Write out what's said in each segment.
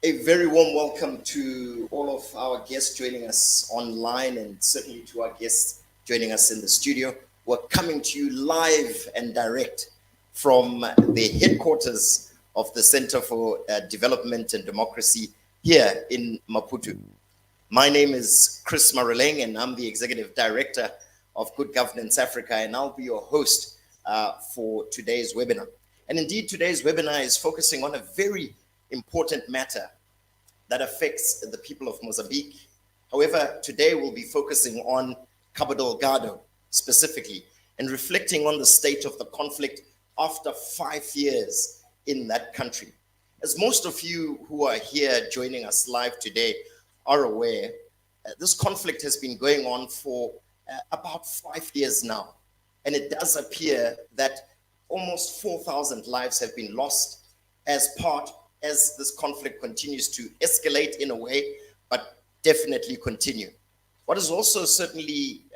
A very warm welcome to all of our guests joining us online and certainly to our guests joining us in the studio. We're coming to you live and direct from the headquarters of the Center for Development and Democracy here in Maputo. My name is Chris Maruleng and I'm the Executive Director of Good Governance Africa, and I'll be your host for today's webinar. And indeed, today's webinar is focusing on a very important matter that affects the people of Mozambique. However, today we'll be focusing on Cabo Delgado specifically and reflecting on the state of the conflict after 5 years in that country. As most of you who are here joining us live today are aware, this conflict has been going on for about 5 years now. And it does appear that almost 4,000 lives have been lost as this conflict continues to escalate in a way, but definitely continue. What is also certainly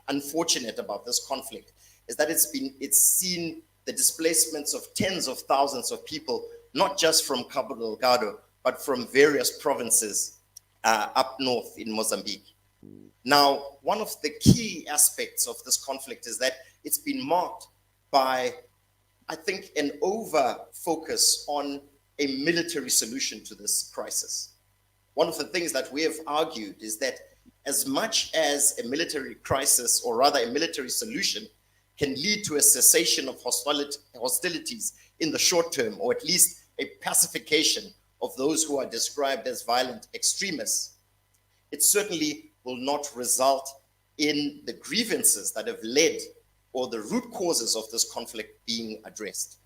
unfortunate about this conflict is that it's seen the displacements of tens of thousands of people, not just from Cabo Delgado, but from various provinces up north in Mozambique. Now, one of the key aspects of this conflict is that it's been marked by, I think, an over-focus on a military solution to this crisis. One of the things that we have argued is that as much as a military crisis, or rather a military solution, can lead to a cessation of hostilities in the short term, or at least a pacification of those who are described as violent extremists, it certainly will not result in the grievances that have led or the root causes of this conflict being addressed.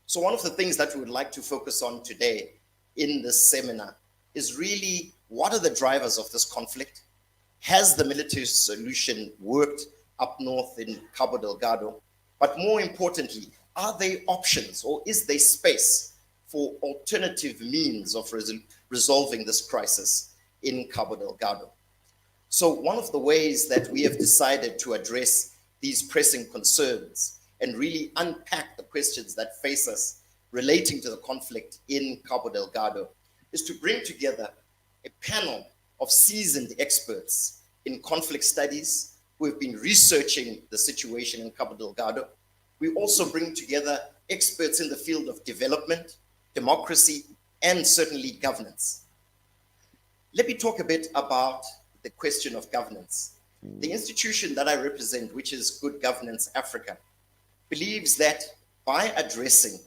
So one of the things that we would like to focus on today in this seminar is really, what are the drivers of this conflict? Has the military solution worked up north in Cabo Delgado? But more importantly, are there options, or is there space for alternative means of resolving this crisis in Cabo Delgado? So one of the ways that we have decided to address these pressing concerns and really unpack the questions that face us relating to the conflict in Cabo Delgado is to bring together a panel of seasoned experts in conflict studies who have been researching the situation in Cabo Delgado. We also bring together experts in the field of development, democracy, and certainly governance. Let me talk a bit about the question of governance. The institution that I represent, which is Good Governance Africa, believes that by addressing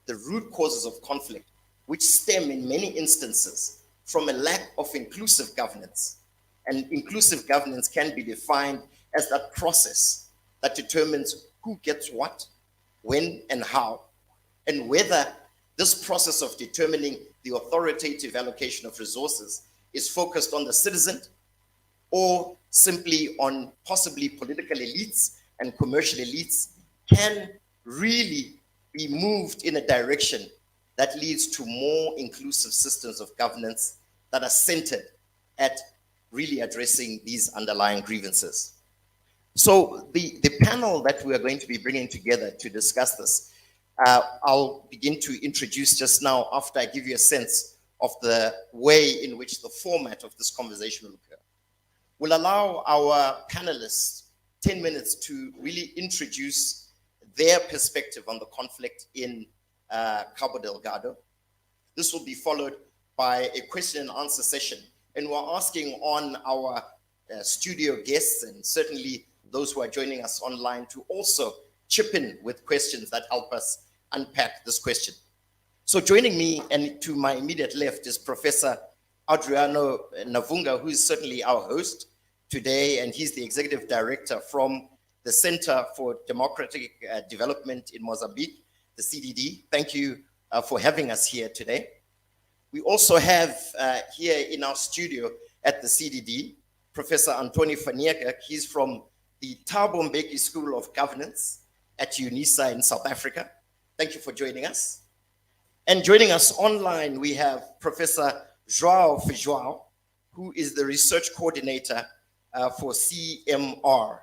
the root causes of conflict, which stem in many instances from a lack of inclusive governance, and inclusive governance can be defined as that process that determines who gets what, when, and how, and whether this process of determining the authoritative allocation of resources is focused on the citizen or simply on possibly political elites and commercial elites, can really be moved in a direction that leads to more inclusive systems of governance that are centered at really addressing these underlying grievances. So the panel that we are going to be bringing together to discuss this, I'll begin to introduce just now after I give you a sense of the way in which the format of this conversation will occur. We'll allow our panelists 10 minutes to really introduce their perspective on the conflict in Cabo Delgado. This will be followed by a question and answer session. And we're asking on our studio guests and certainly those who are joining us online to also chip in with questions that help us unpack this question. So joining me and to my immediate left is Professor Adriano Navunga, who is certainly our host today, and he's the Executive Director from the Center for Democratic Development in Mozambique, the CDD. Thank you for having us here today. We also have here in our studio at the CDD, Professor Antoni Fanieka. He's from the Thabo Mbeki School of Governance at UNISA in South Africa. Thank you for joining us. And joining us online, we have Professor João Feijão, who is the Research Coordinator for CMR.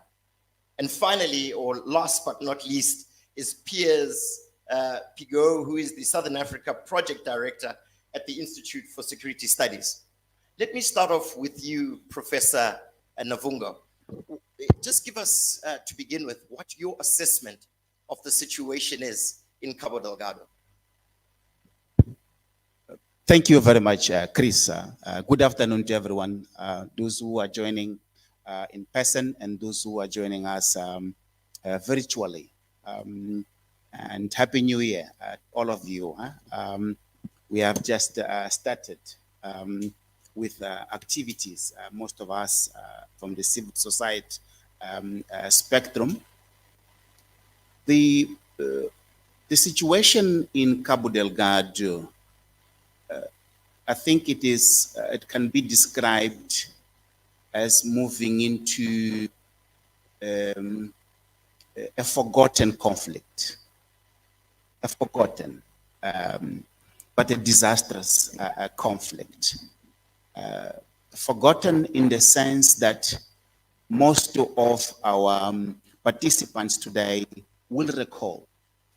And finally, or last but not least, is Piers Pigot, who is the Southern Africa Project Director at the Institute for Security Studies. Let me start off with you, Professor Navunga. Just give us, to begin with, what your assessment of the situation is in Cabo Delgado. Thank you very much, Chris. Good afternoon to everyone, those who are joining in person and those who are joining us virtually. And Happy New Year, all of you. We have just started with activities, most of us from the civil society spectrum. The situation in Cabo Delgado, I think it can be described as moving into a forgotten conflict, a forgotten but a disastrous conflict. Forgotten in the sense that most of our participants today will recall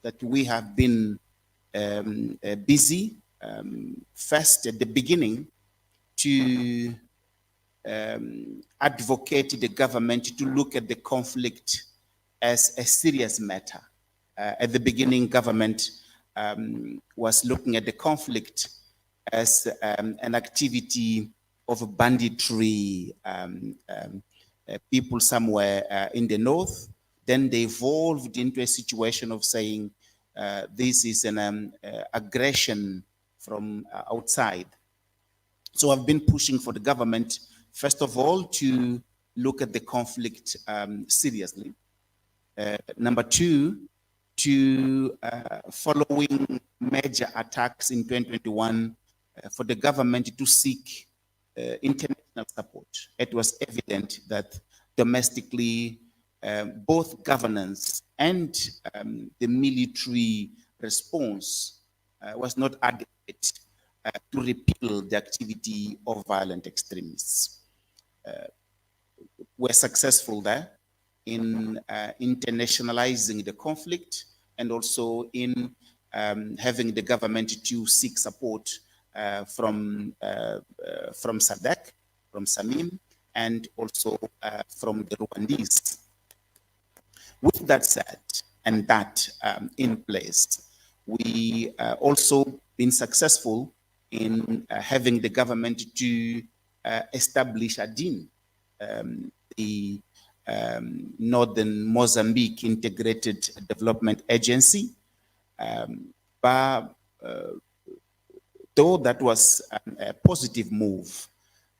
that we have been busy first at the beginning to advocate the government to look at the conflict as a serious matter. At the beginning, government was looking at the conflict as an activity of banditry, people somewhere in the north. Then they evolved into a situation of saying this is an aggression from outside. So I've been pushing for the government, first of all, to look at the conflict seriously. Number two, to following major attacks in 2021, for the government to seek international support. It was evident that domestically, both governance and the military response was not adequate to repeal the activity of violent extremists. We're successful there in internationalizing the conflict and also in having the government to seek support from SADC, from SAMIM, and also from the Rwandese. With that said, and that in place, we also been successful in having the government to establish ADIN, the Northern Mozambique Integrated Development Agency. But though that was a positive move,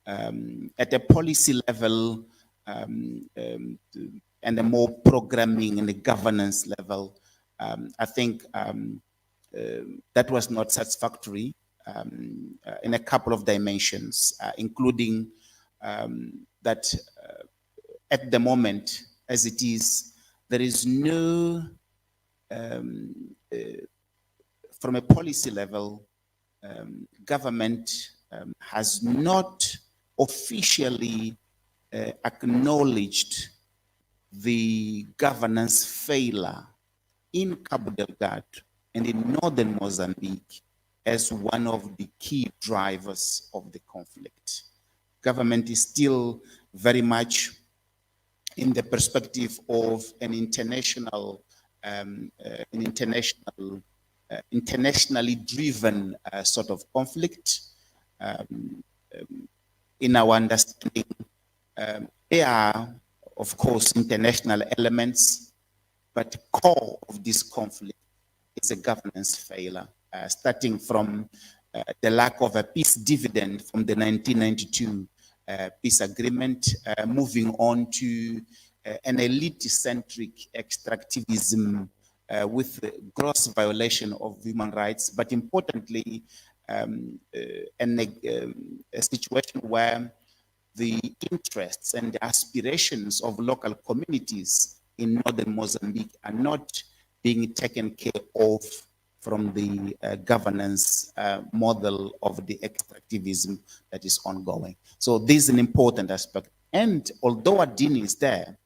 at a policy level and a more programming and a governance level, I think that was not satisfactory in a couple of dimensions, including that at the moment, as it is, there is no, from a policy level, government has not officially acknowledged the governance failure in Cabo Delgado and in northern Mozambique as one of the key drivers of the conflict. Government is still very much in the perspective of an international, internationally driven sort of conflict. In our understanding, there are, of course, international elements, but core of this conflict is a governance failure, starting from the lack of a peace dividend from the 1992 peace agreement, moving on to an elite-centric extractivism with gross violation of human rights, but importantly, a situation where the interests and the aspirations of local communities in northern Mozambique are not being taken care of from the governance model of the extractivism that is ongoing. So this is an important aspect. And although ADIN is there,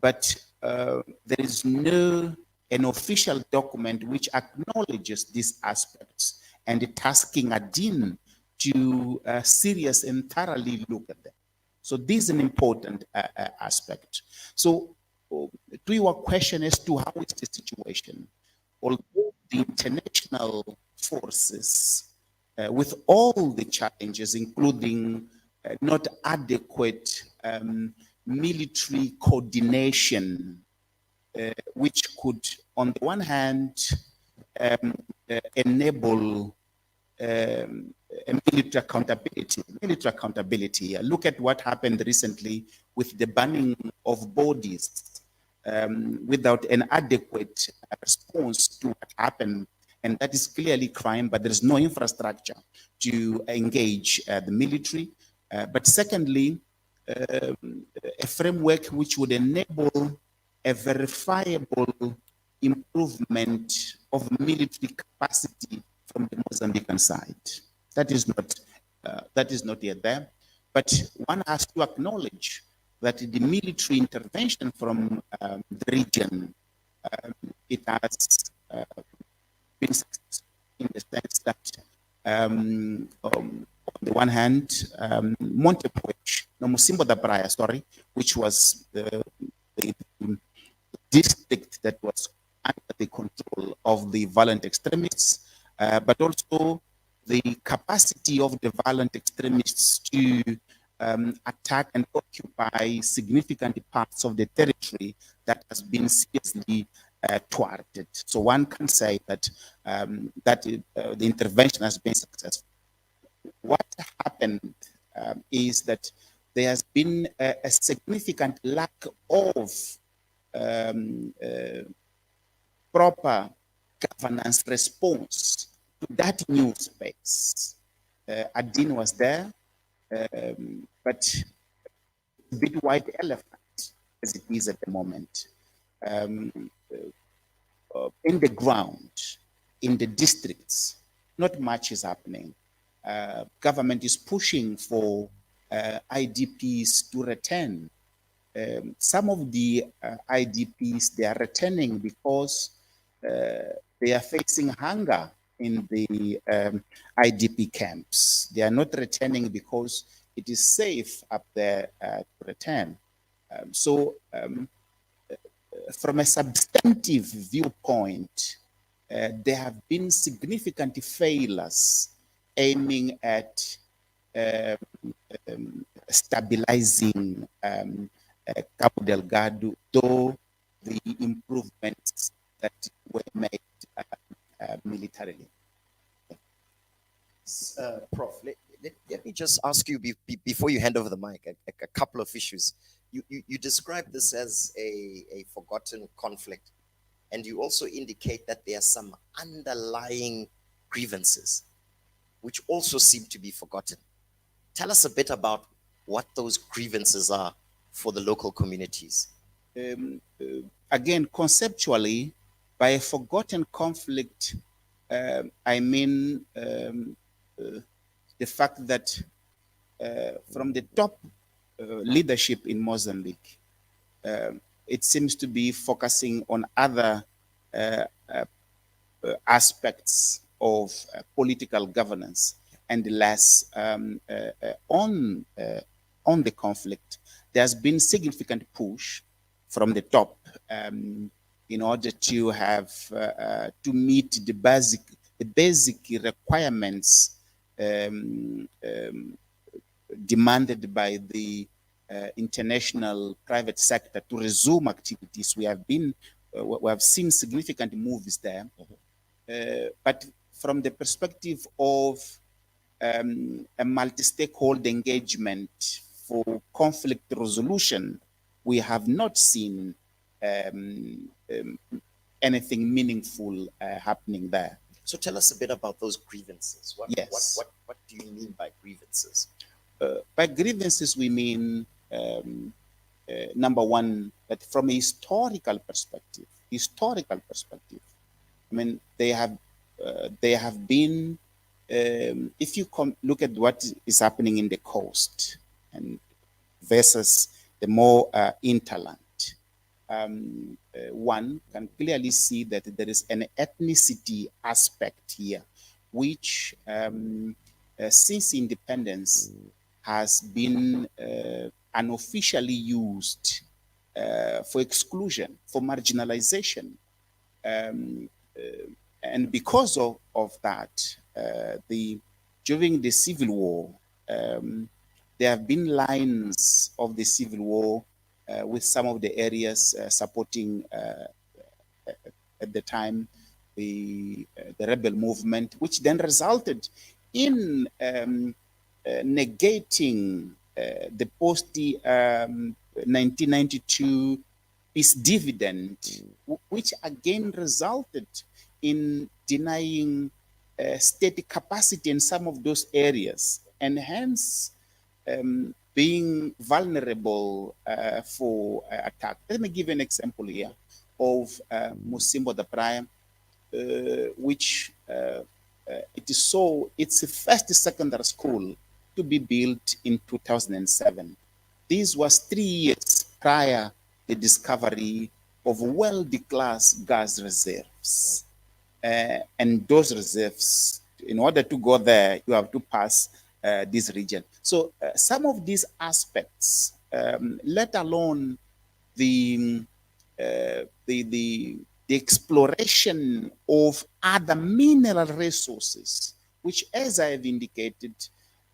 but there is no an official document which acknowledges these aspects and tasking ADIN to serious and thoroughly look at them. So this is an important aspect. So to your question as to how is the situation, although the international forces, with all the challenges, including not adequate military coordination, which could, on the one hand, enable military accountability. Look at what happened recently with the banning of bodies without an adequate response to what happened. And that is clearly crime, but there's no infrastructure to engage the military. But secondly, a framework which would enable a verifiable improvement of military capacity from the Mozambican side. That is not yet there. But one has to acknowledge that the military intervention from the region, it has been successful in the sense that on the one hand, Musimbo da Praia, which was the district that was under the control of the violent extremists, but also the capacity of the violent extremists to attack and occupy significant parts of the territory that has been seriously thwarted. So one can say that the intervention has been successful. What happened is that there has been a significant lack of proper governance response to that new space. ADIN was there, but a bit white elephant as it is at the moment. In the ground, in the districts, not much is happening. Government is pushing for IDPs to return. Some of the IDPs, they are returning because they are facing hunger in the IDP camps. They are not returning because it is safe up there to return. From a substantive viewpoint, there have been significant failures aiming at stabilizing Cabo Delgado, though the improvements that were made militarily. Prof, let me just ask you before you hand over the mic a couple of issues. You describe this as a forgotten conflict, and you also indicate that there are some underlying grievances which also seem to be forgotten. Tell us a bit about what those grievances are for the local communities. Again, conceptually, by a forgotten conflict, I mean the fact that from the top leadership in Mozambique, it seems to be focusing on other aspects of political governance and less on the conflict. There's been significant push from the top in order to have to meet the basic requirements demanded by the international private sector to resume activities. We have seen significant moves there, but from the perspective of a multi-stakeholder engagement for conflict resolution, we have not seen anything meaningful happening there. So tell us a bit about those grievances. Yes. What do you mean by grievances? By grievances, we mean, number one, that from a historical perspective, I mean, they have been, if you look at what is happening in the coast and versus the more interland, one can clearly see that there is an ethnicity aspect here, which since independence has been unofficially used for exclusion, for marginalization. And because of that, during the Civil War, there have been lines of the Civil War with some of the areas supporting at the time the rebel movement, which then resulted in negating the post 1992 peace dividend, which again resulted in denying state capacity in some of those areas, and hence being vulnerable for attack. Let me give an example here of Musimbo the Prime, which it's the first secondary school to be built in 2007. This was 3 years prior the discovery of world-class gas reserves. And those reserves, in order to go there, you have to pass this region. So some of these aspects, let alone the exploration of other mineral resources, which, as I have indicated,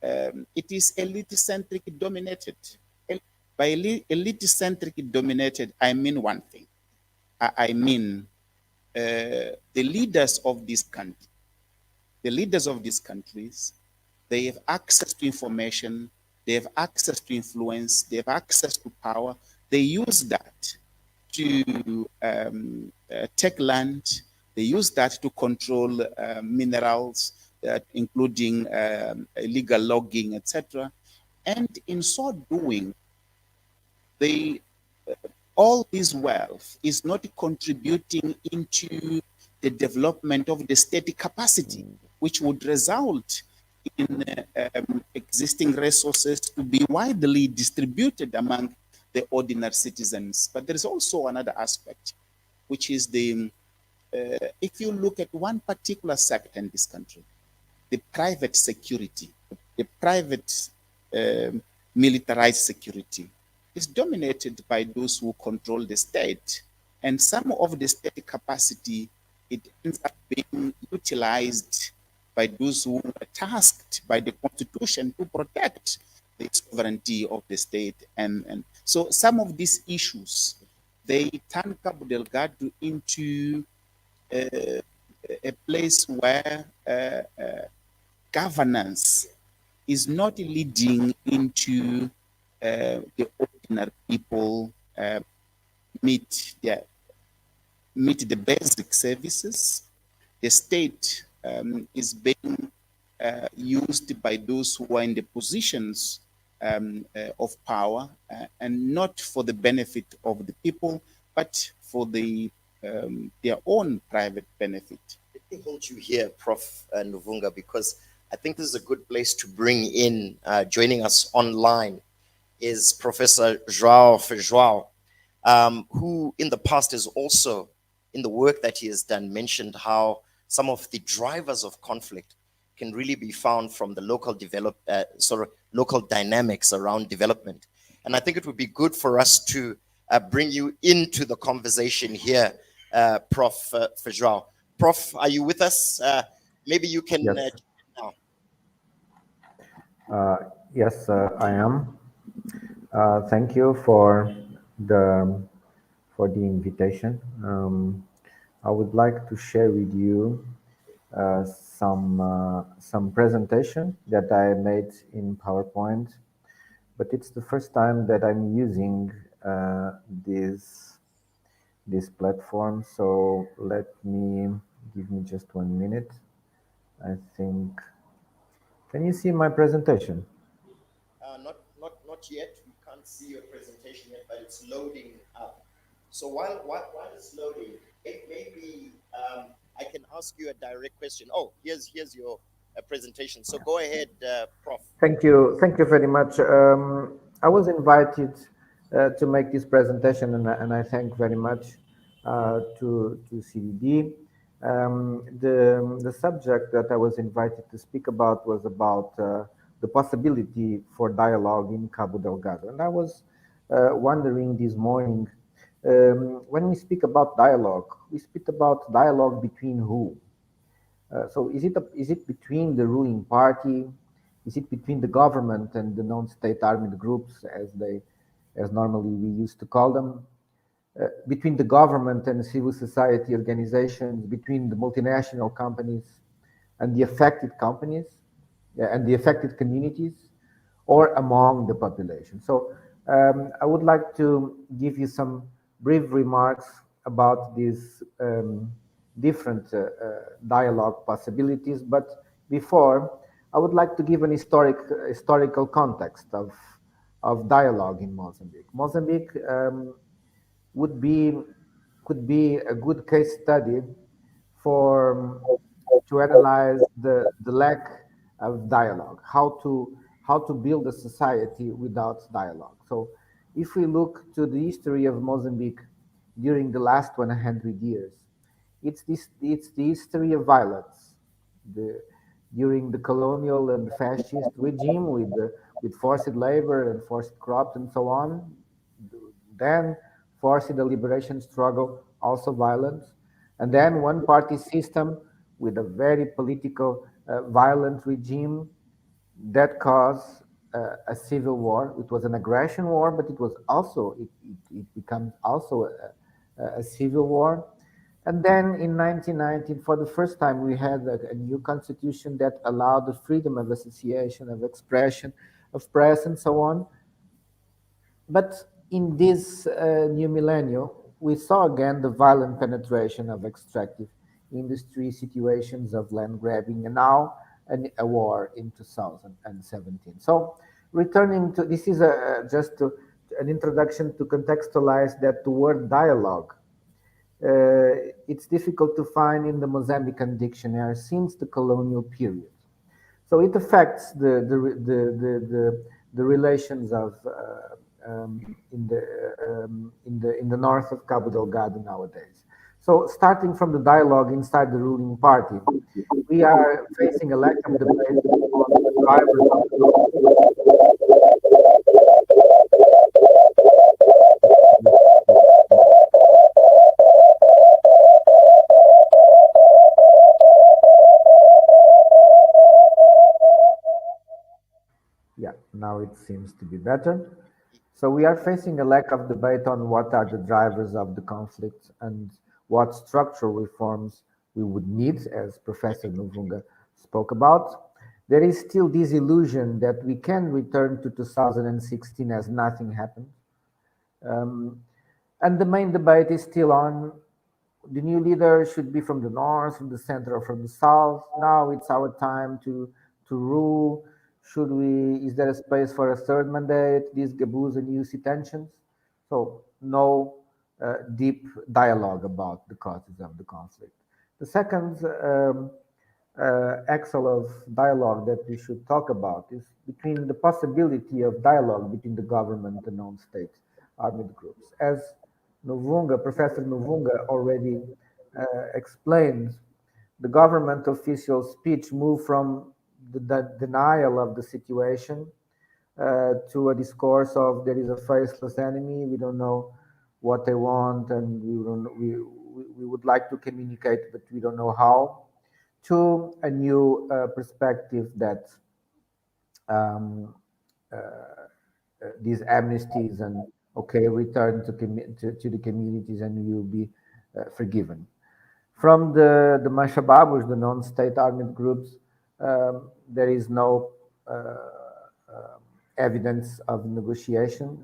it is elite-centric dominated. By elite-centric dominated, I mean one thing. I mean the leaders of this country, the leaders of these countries, they have access to information, they have access to influence, they have access to power. They use that to take land, they use that to control minerals, including illegal logging, etc. And in so doing, all this wealth is not contributing into the development of the state capacity, which would result in existing resources to be widely distributed among the ordinary citizens. But there is also another aspect, which is if you look at one particular sector in this country, the private security, the private militarized security, is dominated by those who control the state. And some of the state capacity, it ends up being utilized by those who are tasked by the Constitution to protect the sovereignty of the state. And so some of these issues, they turn Cabo Delgado into a place where governance is not leading into the ordinary people meet the basic services. The state is being used by those who are in the positions of power and not for the benefit of the people, but for their own private benefit. Let me hold you here, Prof. Nuvunga, because I think this is a good place to bring in, joining us online, is Professor João Feijão, who in the past is also, in the work that he has done, mentioned how some of the drivers of conflict can really be found from the local local dynamics around development. And I think it would be good for us to bring you into the conversation here, Prof. Feijão. Prof, are you with us? Maybe you can. Yes, yes, I am. Thank you for the invitation. I would like to share with you some presentation that I made in PowerPoint, but it's the first time that I'm using this platform. So give me just 1 minute. I think. Can you see my presentation? Not yet. We can't see your presentation yet, but it's loading up. So while it's loading, maybe I can ask you a direct question. Oh, here's your presentation. So go ahead, Prof. Thank you very much. I was invited to make this presentation, and I thank very much to CDD. The subject that I was invited to speak about was about the possibility for dialogue in Cabo Delgado. And I was wondering this morning, when we speak about dialogue, we speak about dialogue between who? So is it between the ruling party? Is it between the government and the non-state armed groups, as normally we used to call them? Between the government and civil society organizations, between the multinational companies and the affected companies and the affected communities, or among the population. So I would like to give you some brief remarks about these different dialogue possibilities. But before, I would like to give an historical context of dialogue in Mozambique. Mozambique would be could be a good case study for to analyze the lack of dialogue, how to build a society without dialogue. So if we look to the history of Mozambique during the last 100 years, it's the history of violence. During the colonial and fascist regime with forced labor and forced crops and so on, then forced the liberation struggle, also violence, and then one party system with a very political, violent regime that caused a civil war. It was an aggression war, but it was also, it becomes also a civil war. And then in 1919, for the first time, we had a new constitution that allowed the freedom of association, of expression, of press, and so on. But in this new millennium, we saw again the violent penetration of extractive industry, situations of land grabbing, and now a war in 2017. So, returning to this is an introduction to contextualize that the word dialogue. It's difficult to find in the Mozambican dictionary since the colonial period. So it affects the relations of in the north of Cabo Delgado nowadays. So starting from the dialogue inside the ruling party, we are facing a lack of debate on the drivers of Yeah, now it seems to be better. So we are facing a lack of debate on what are the drivers of the conflict and what structural reforms we would need, as Professor Nuvunga spoke about. There is still this illusion that we can return to 2016 as nothing happened. And the main debate is still on the new leader should be from the north, from the center, or from the south. Now it's our time to rule. Should we? Is there a space for a third mandate? These gaboos and UC tensions. So no deep dialogue about the causes of the conflict. The second axle of dialogue that we should talk about is between the possibility of dialogue between the government and non-state armed groups. As Professor Nuvunga already explained, the government official speech moved from the denial of the situation to a discourse of there is a faceless enemy, we don't know what they want, and we would like to communicate, but we don't know how, to a new perspective that these amnesties and return to the communities and you will be forgiven. From the Mashababus, the non-state armed groups, there is no evidence of negotiation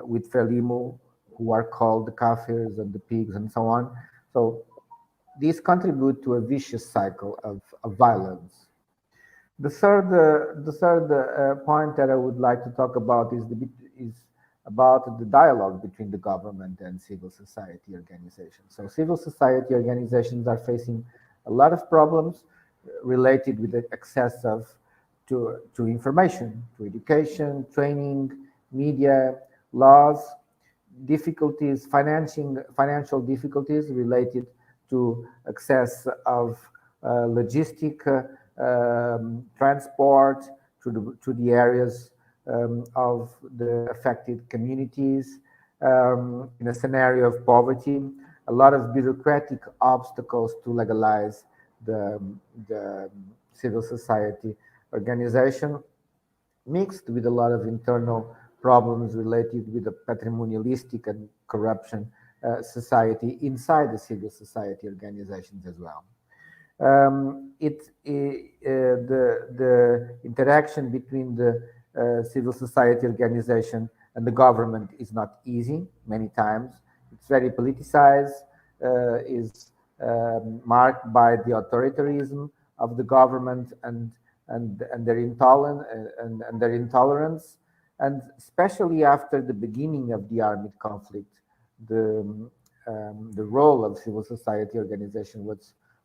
with Frelimo, who are called the Kafirs and the pigs and so on. So these contribute to a vicious cycle of violence. The third point that I would like to talk about is about the dialogue between the government and civil society organizations. So civil society organizations are facing a lot of problems related with the access to information, to education, training, media, laws, difficulties, financial difficulties related to access of logistic transport to the areas of the affected communities. In a scenario of poverty, a lot of bureaucratic obstacles to legalize the civil society organization, mixed with a lot of internal problems related with the patrimonialistic and corruption society inside the civil society organizations as well. The interaction between the civil society organization and the government is not easy many times. It's very politicized, is marked by the authoritarianism of the government and their intolerance, and especially after the beginning of the armed conflict, the role of civil society organization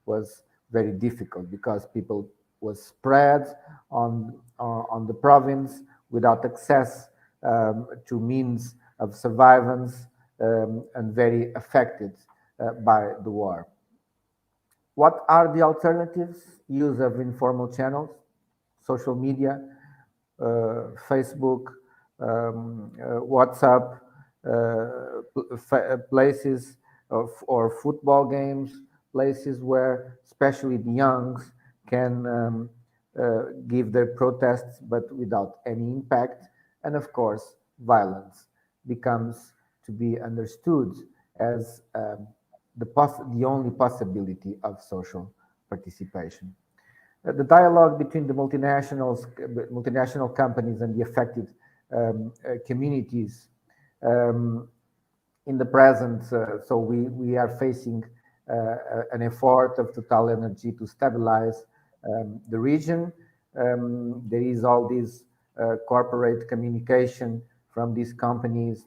was very difficult because people was spread on the province without access to means of survivance, and very affected by the war. What are the alternatives? Use of informal channels, social media, Facebook, WhatsApp, places or football games, places where especially the youngs can give their protests but without any impact. And of course, violence becomes to be understood as the only possibility of social participation. The dialogue between the multinational companies and the affected communities in the present, so we are facing an effort of Total Energy to stabilize the region. There is all this corporate communication from these companies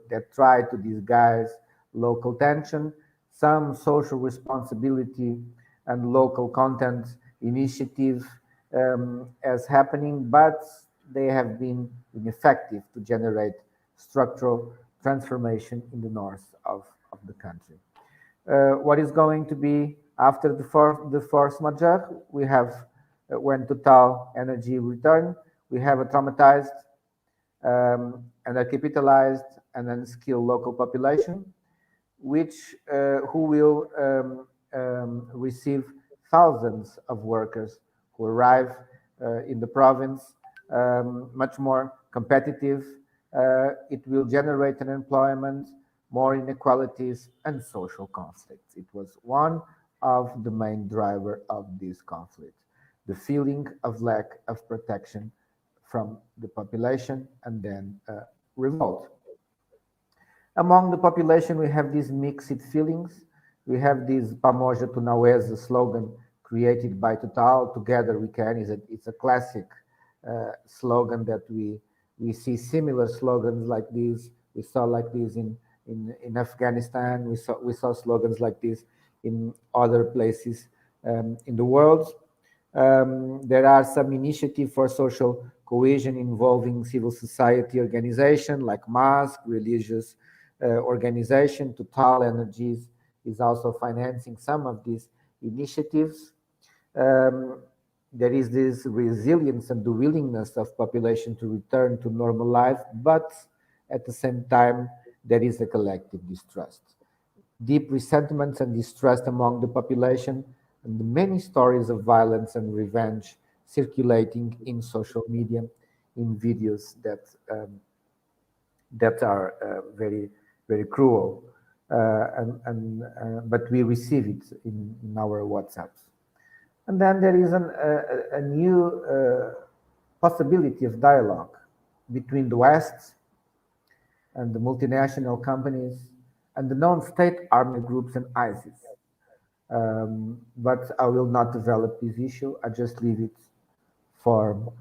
that try to disguise local tension, some social responsibility and local content initiative as happening, but they have been ineffective to generate structural transformation in the north of the country. What is going to be after the force majeure? We have, when Total Energy return, we have a traumatized and a capitalized and unskilled local population, who will receive thousands of workers who arrive in the province, much more competitive. It will generate unemployment, more inequalities, and social conflicts. It was one of the main drivers of this conflict, the feeling of lack of protection from the population and then revolt. Among the population, we have these mixed feelings. We have this Pamoja tu Naweza slogan created by Total, Together We Can. It's a classic slogan that we see similar slogans like this. We saw like this in Afghanistan. We saw slogans like this in other places in the world. There are some initiatives for social cohesion involving civil society organization like mosque, religious organization. Total Energies is also financing some of these initiatives. There is this resilience and the willingness of population to return to normal life, but at the same time, there is a collective distrust. Deep resentments and distrust among the population, and the many stories of violence and revenge circulating in social media, in videos that are very, very cruel. But we receive it in our WhatsApps. And then there is a new possibility of dialogue between the West and the multinational companies and the non-state armed groups and ISIS. But I will not develop this issue. I just leave it for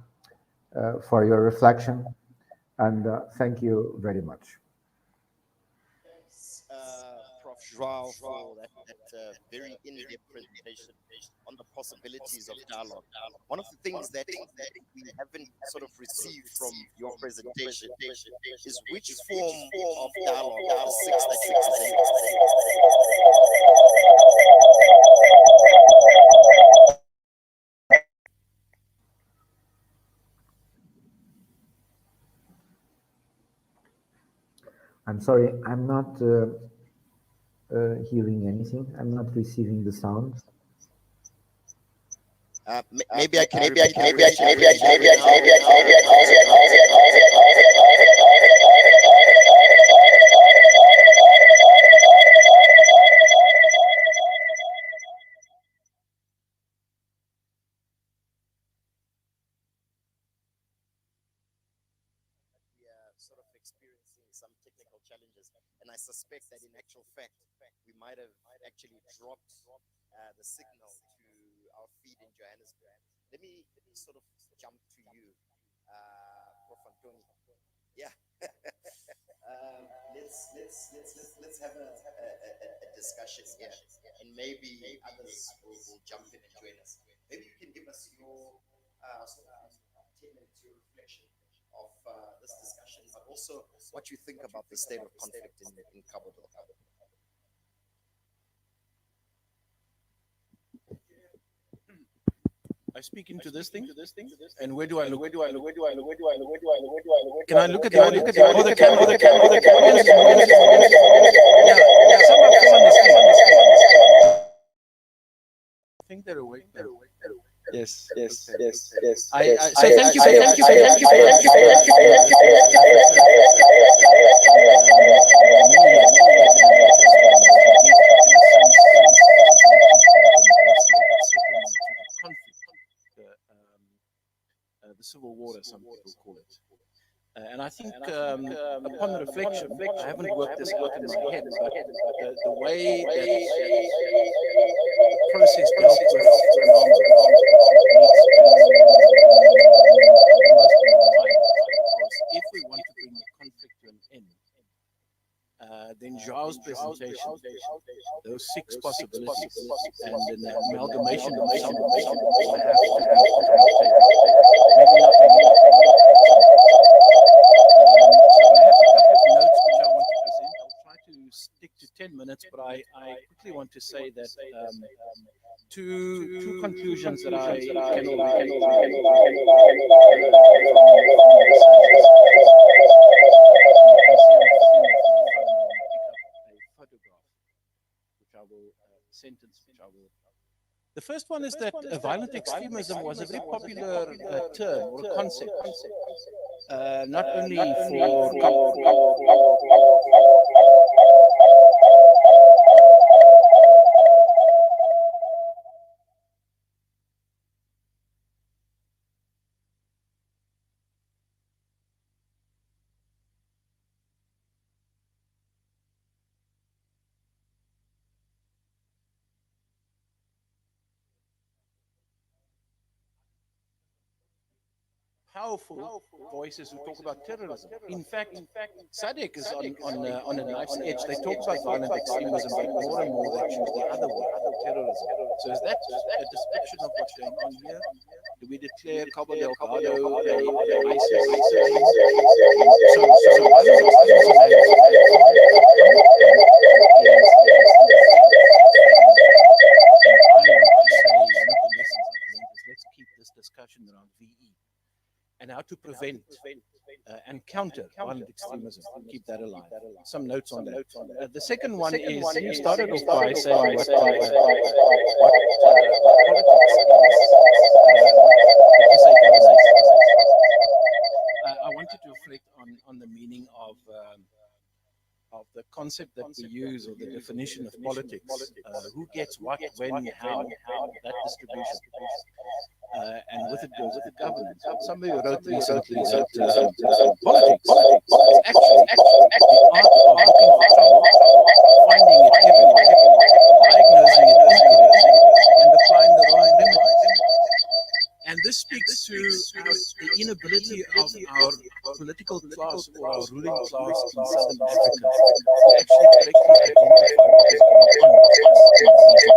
your reflection. And thank you very much. Prof. Joao, for that very in-depth presentation on the possibilities of dialogue. One of the things that we haven't sort of received from your presentation is which form of dialogue of the six that you presented. I'm sorry, I'm not hearing anything. I'm not receiving the sound. Maybe I can. Sort of experiencing some technical challenges, and I suspect that in actual fact we might have actually dropped the signal to our feed in Johannesburg. Let me sort of jump to you, Prof. Antoni. Yeah. Let's have a discussion here, and maybe others will jump in and join us. Maybe you can give us your sort of 10-minute reflection of this discussion, but also what you think about the state of conflict in Cabo Delgado. I speak into this thing, and where do I look? Can I look at the audience? Oh, the camera, the camera, the camera. Yeah, some are falling asleep. I think they're awake. Yes. So thank you for the civil war, as some people call it. And I think upon reflection, I haven't worked this out in my head, but the way that the process dealt with phenomena needs to be mind. Because if we want to bring the conflict to an end, then Joao's presentation, those six possibilities, and an amalgamation of some of them will have to maybe not stick to 10 minutes, but I quickly want to say that two conclusions that I can already The first one is that violent extremism was a very popular term or concept, not only for powerful voices who talk about terrorism. In fact, SADC is on a knife's edge. They talk about violent extremism, but more and more they choose the other word, terrorism. So is that a description of what's going on here? Do we declare Cabo Delgado a ISIS? So violent let's keep this discussion around VE and how to prevent and counter violent extremism. Keep that alive. Some notes on that. The second one is, you started off by saying what politics is. I wanted to reflect on the meaning of the concept that we use, or the definition of politics. Who gets what, when, how, that distribution. And with it goes with the governance. Somebody wrote recently that politics is actually the art of looking for trouble, finding it everywhere, diagnosing it incorrectly, and applying the wrong remedies. And this speaks to the inability of our political class or our ruling class in Southern Africa to actually correctly identify what is going on in the region.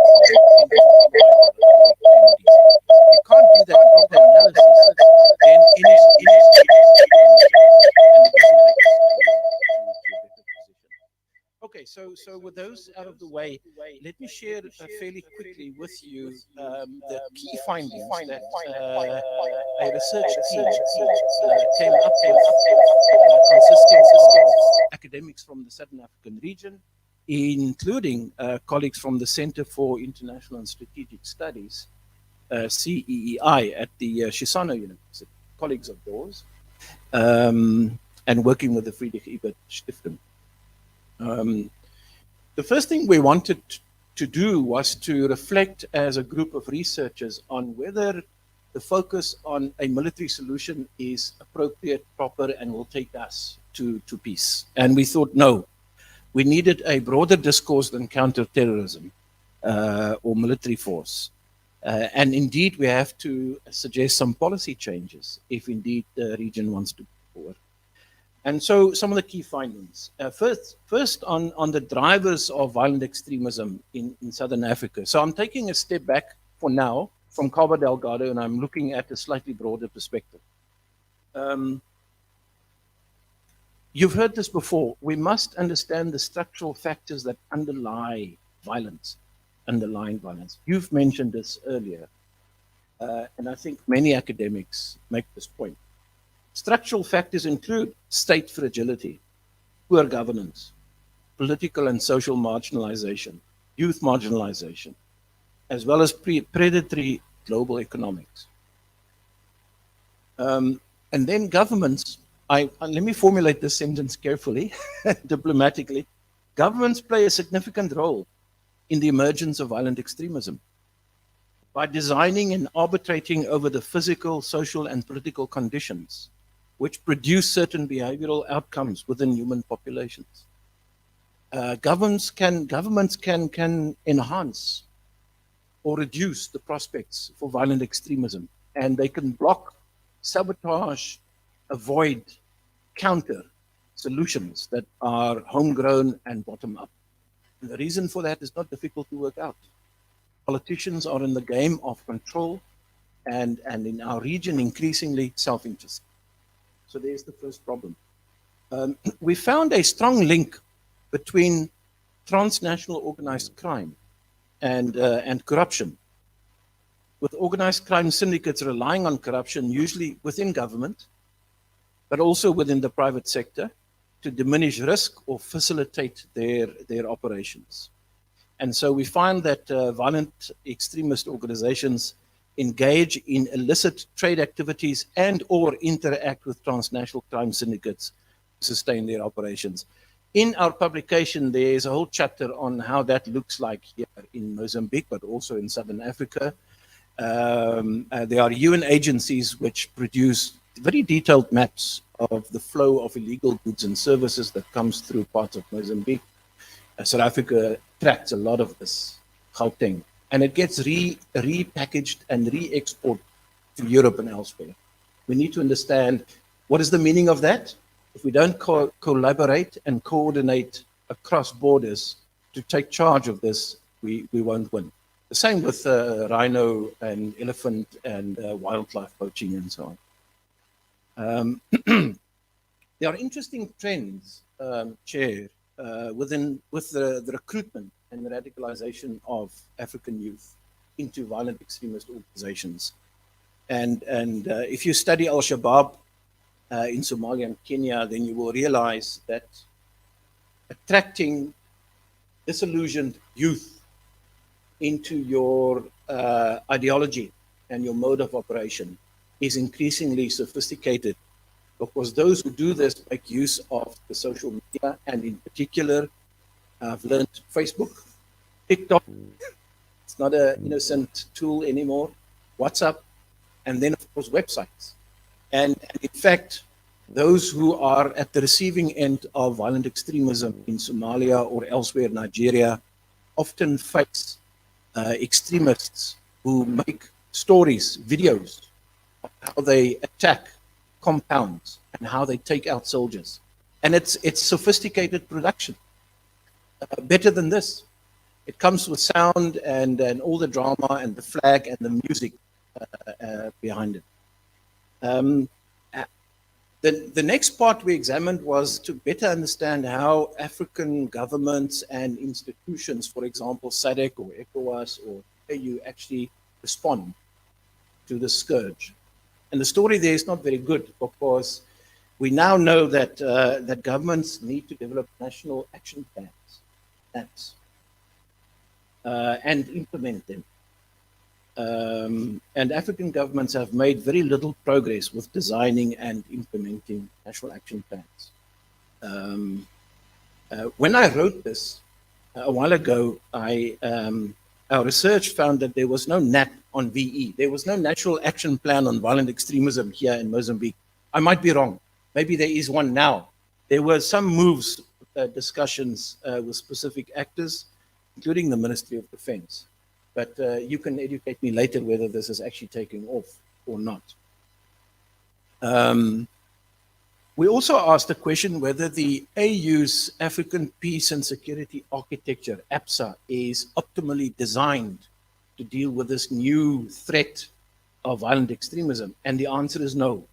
You can't do that proper analysis, then any and it doesn't take us to a better position. Okay, so with those out of the way, let me share fairly quickly with you the key findings that a research team came up with, consisting of academics from the Southern African region, including colleagues from the Center for International and Strategic Studies, CEEI, at the Shisano University, colleagues of yours, and working with the Friedrich Ebert Stiftung. The first thing we wanted to do was to reflect as a group of researchers on whether the focus on a military solution is appropriate, proper, and will take us to peace. And we thought, no, we needed a broader discourse than counterterrorism or military force. And indeed, we have to suggest some policy changes if indeed the region wants to move forward. And so some of the key findings. First on the drivers of violent extremism in Southern Africa. So I'm taking a step back for now from Cabo Delgado, and I'm looking at a slightly broader perspective. You've heard this before. We must understand the structural factors that underlie violence, underlying violence. You've mentioned this earlier, and I think many academics make this point. Structural factors include state fragility, poor governance, political and social marginalization, youth marginalization, as well as predatory global economics. And then governments, let me formulate this sentence carefully, diplomatically. Governments play a significant role in the emergence of violent extremism by designing and arbitrating over the physical, social, and political conditions which produce certain behavioral outcomes within human populations. Governments can enhance or reduce the prospects for violent extremism, and they can block, sabotage, avoid, counter solutions that are homegrown and bottom-up. And the reason for that is not difficult to work out. Politicians are in the game of control, and in our region, increasingly self-interest. So there's the first problem. We found a strong link between transnational organized crime and corruption, with organized crime syndicates relying on corruption, usually within government, but also within the private sector, to diminish risk or facilitate their operations. And so we find that violent extremist organizations engage in illicit trade activities and or interact with transnational crime syndicates to sustain their operations. In our publication, there's a whole chapter on how that looks like here in Mozambique, but also in Southern Africa. There are UN agencies which produce very detailed maps of the flow of illegal goods and services that comes through parts of Mozambique. South Africa tracks a lot of this, Gauteng, and it gets repackaged and re-exported to Europe and elsewhere. We need to understand what is the meaning of that. If we don't collaborate and coordinate across borders to take charge of this, we won't win. The same with rhino and elephant and wildlife poaching and so on. There are interesting trends, Chair, with the recruitment and the radicalization of African youth into violent extremist organizations. And if you study Al-Shabaab in Somalia and Kenya, then you will realize that attracting disillusioned youth into your ideology and your mode of operation is increasingly sophisticated, because those who do this make use of the social media, and in particular, I've learned Facebook, TikTok, it's not an innocent tool anymore, WhatsApp, and then of course websites. And in fact, those who are at the receiving end of violent extremism in Somalia or elsewhere, Nigeria, often face extremists who make stories, videos, how they attack compounds and how they take out soldiers. And it's sophisticated production. Better than this. It comes with sound and all the drama and the flag and the music behind it. The next part we examined was to better understand how African governments and institutions, for example, SADC or ECOWAS or AU, actually respond to the scourge. And the story there is not very good, because we now know that that governments need to develop national action plans and implement them. And African governments have made very little progress with designing and implementing national action plans. When I wrote this a while ago, our research found that there was no NAP on VE. There was no national action plan on violent extremism here in Mozambique. I might be wrong. Maybe there is one now. There were some moves, discussions with specific actors, including the Ministry of Defense. But you can educate me later whether this is actually taking off or not. We also asked the question whether the AU's African Peace and Security Architecture, APSA, is optimally designed to deal with this new threat of violent extremism. And the answer is no.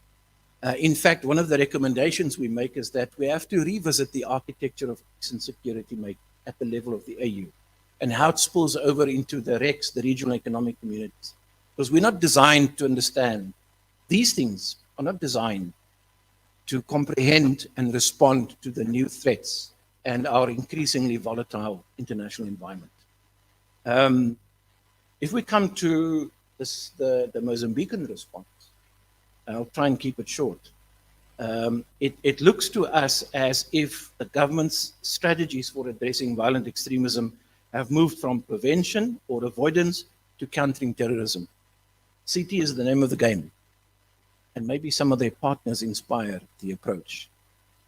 In fact, one of the recommendations we make is that we have to revisit the architecture of peace and security at the level of the AU, and how it spills over into the RECs, the regional economic communities. Because we're not designed to understand. These things are not designed to comprehend and respond to the new threats and our increasingly volatile international environment. If we come to this, the Mozambican response, I'll try and keep it short. It looks to us as if the government's strategies for addressing violent extremism have moved from prevention or avoidance to countering terrorism. CT is the name of the game. And maybe some of their partners inspire the approach.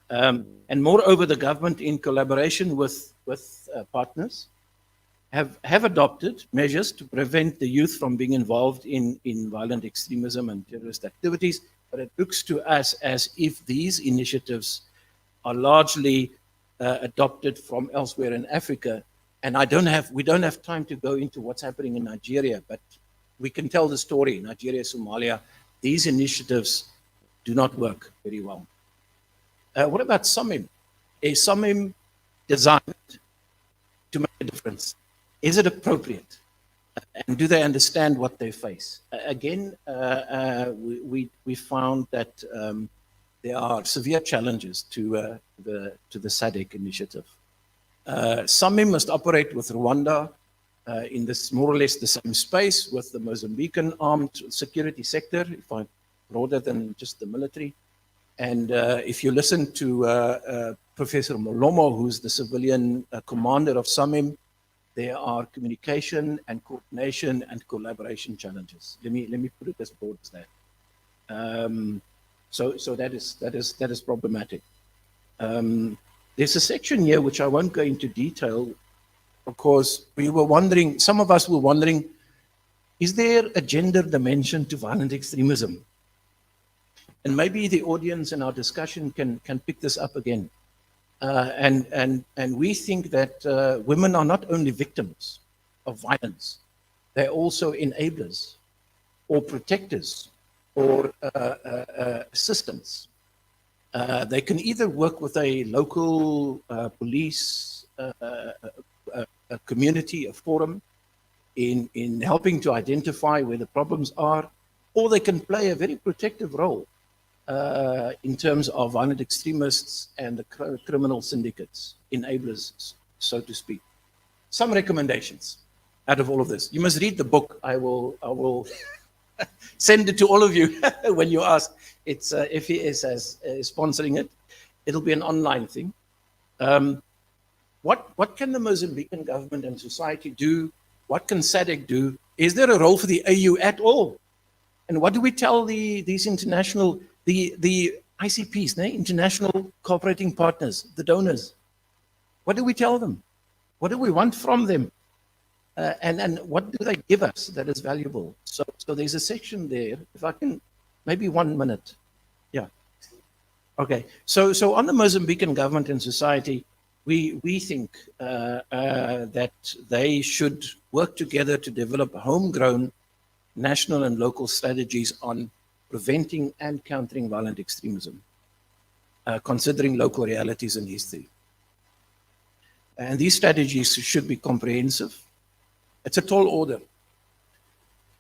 And moreover, the government, in collaboration with partners, have adopted measures to prevent the youth from being involved in violent extremism and terrorist activities. But it looks to us as if these initiatives are largely adopted from elsewhere in Africa. And we don't have time to go into what's happening in Nigeria, but we can tell the story. Nigeria, Somalia, these initiatives do not work very well. What about SOMIM? Is SOMIM designed to make a difference? Is it appropriate? And do they understand what they face? Again, we found that there are severe challenges to the SADC initiative. SOMIM must operate with Rwanda in this more or less the same space with the Mozambican armed security sector, if I'm broader than just the military. And if you listen to Professor Molomo, who's the civilian commander of SOMIM, there are communication and coordination and collaboration challenges. Let me put it as broad as that. So that is problematic. There's a section here which I won't go into detail, because we were wondering, some of us were wondering, is there a gender dimension to violent extremism? And maybe the audience in our discussion can pick this up again. And we think that women are not only victims of violence, they're also enablers or protectors or assistants. They can either work with a local police, a community, a forum, in helping to identify where the problems are, or they can play a very protective role in terms of violent extremists and the criminal syndicates, enablers, so to speak. Some recommendations out of all of this. You must read the book. I will send it to all of you when you ask. It's FES is sponsoring it. It'll be an online thing. What can the Mozambican government and society do? What can SADC do? Is there a role for the AU at all? And what do we tell these international, the ICPs, international cooperating partners, the donors? What do we tell them? What do we want from them? And what do they give us that is valuable? So there's a section there, if I can Maybe 1 minute. Yeah. Okay. So on the Mozambican government and society, we think that they should work together to develop homegrown national and local strategies on preventing and countering violent extremism, considering local realities and history. And these strategies should be comprehensive. It's a tall order.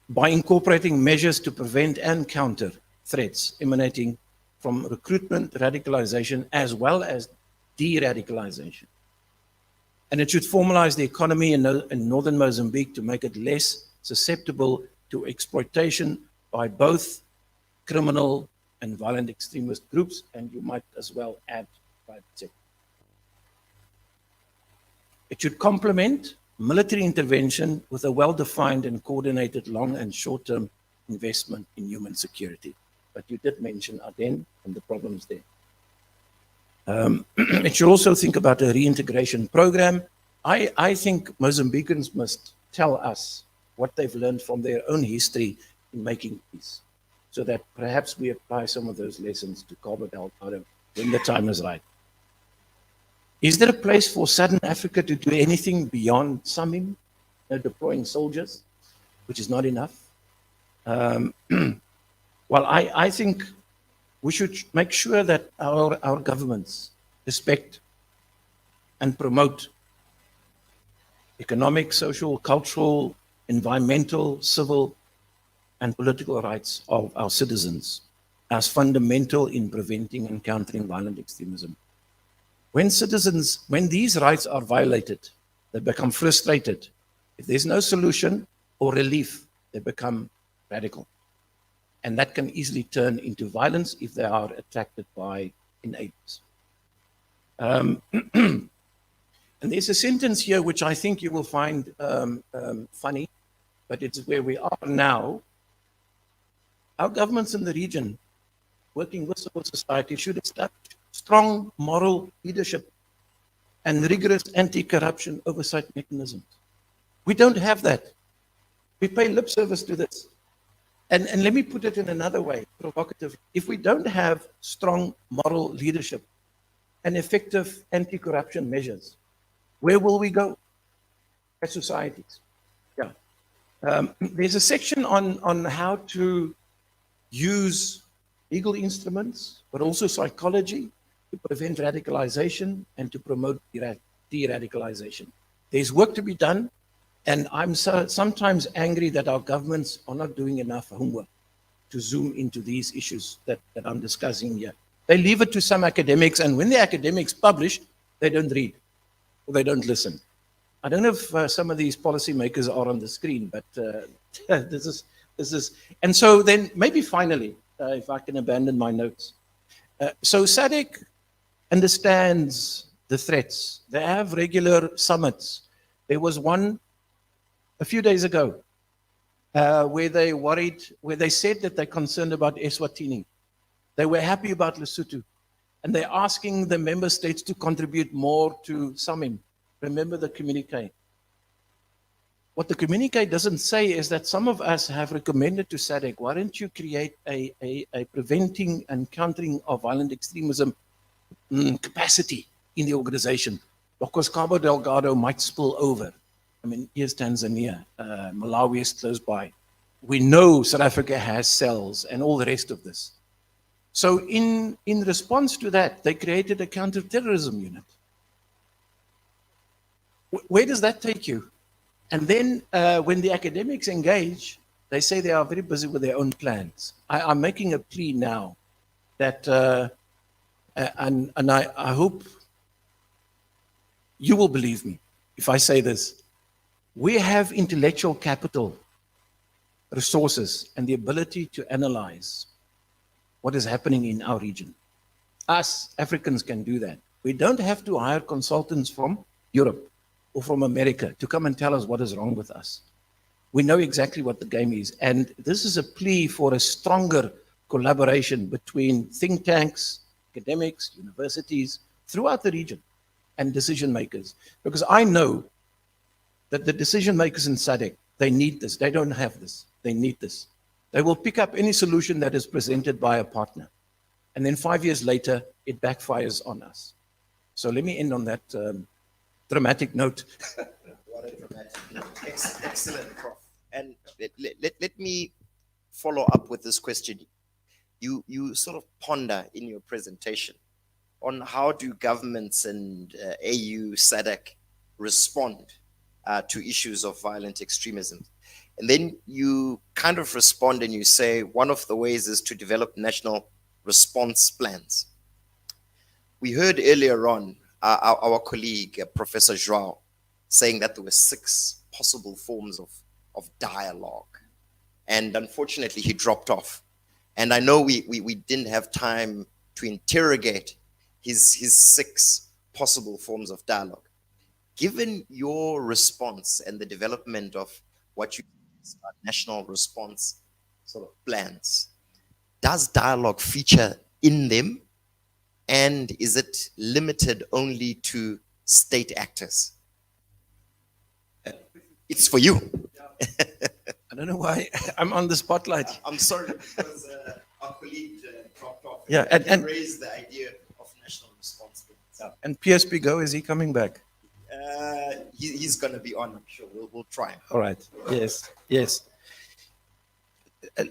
By incorporating measures to prevent and counter threats emanating from recruitment, radicalization, as well as de-radicalization. And it should formalize the economy in northern Mozambique to make it less susceptible to exploitation by both criminal and violent extremist groups, and you might as well add private sector. It should complement military intervention with a well-defined and coordinated long and short-term investment in human security. But you did mention Aden and the problems there. It should also think about a reintegration program. I think Mozambicans must tell us what they've learned from their own history in making peace, so that perhaps we apply some of those lessons to Cabo Delgado when the time is right. Is there a place for Southern Africa to do anything beyond summing, deploying soldiers, which is not enough? Well, I think we should make sure that our governments respect and promote economic, social, cultural, environmental, civil, and political rights of our citizens as fundamental in preventing and countering violent extremism. When these rights are violated, they become frustrated. If there's no solution or relief, they become radical. And that can easily turn into violence if they are attracted by enablers. And there's a sentence here which I think you will find funny, but it's where we are now. Our governments in the region, working with civil society, should establish strong moral leadership and rigorous anti-corruption oversight mechanisms. We don't have that. We pay lip service to this. And let me put it in another way, provocative. If we don't have strong moral leadership and effective anti-corruption measures, where will we go as societies? Yeah. There's a section on how to use legal instruments, but also psychology to prevent radicalization and to promote de-radicalization. There's work to be done, and I'm sometimes angry that our governments are not doing enough homework to zoom into these issues that I'm discussing here. They leave it to some academics, and when the academics publish, they don't read or they don't listen. I don't know if some of these policymakers are on the screen, but this is, and so then maybe finally, if I can abandon my notes. So SADC understands the threats. They have regular summits. There was one a few days ago where they said that they're concerned about Eswatini. They were happy about Lesotho. And they're asking the member states to contribute more to SAMIM. Remember the communique. What the communique doesn't say is that some of us have recommended to SADC, why don't you create a preventing and countering of violent extremism capacity in the organization? Because Cabo Delgado might spill over. I mean, here's Tanzania, Malawi is close by. We know South Africa has cells and all the rest of this. So in response to that, they created a counterterrorism unit. Where does that take you? And then when the academics engage, they say they are very busy with their own plans. I'm making a plea now that, and I hope you will believe me if I say this. We have intellectual capital, resources, and the ability to analyze what is happening in our region. Us Africans can do that. We don't have to hire consultants from Europe or from America to come and tell us what is wrong with us. We know exactly what the game is. And this is a plea for a stronger collaboration between think tanks, academics, universities, throughout the region, and decision makers. Because I know that the decision makers in SADC, they need this. They don't have this. They need this. They will pick up any solution that is presented by a partner. And then 5 years later, it backfires on us. So let me end on that dramatic note. What a dramatic note. Excellent, Prof. And let me follow up with this question. You sort of ponder in your presentation on how do governments and AU, SADC respond to issues of violent extremism. And then you kind of respond and you say one of the ways is to develop national response plans. We heard earlier on our colleague, Professor Joao, saying that there were 6 possible forms of dialogue. And unfortunately, he dropped off. And I know we didn't have time to interrogate his 6 possible forms of dialogue. Given your response and the development of what you national response sort of plans, does dialogue feature in them? And is it limited only to state actors? It's for you. I don't know why I'm on the spotlight. I'm sorry, because our colleague dropped off. Yeah, and raised the idea of national response plans. And PSP Go, is he coming back? He's going to be on, I'm sure. We'll try. All right. Yes, yes.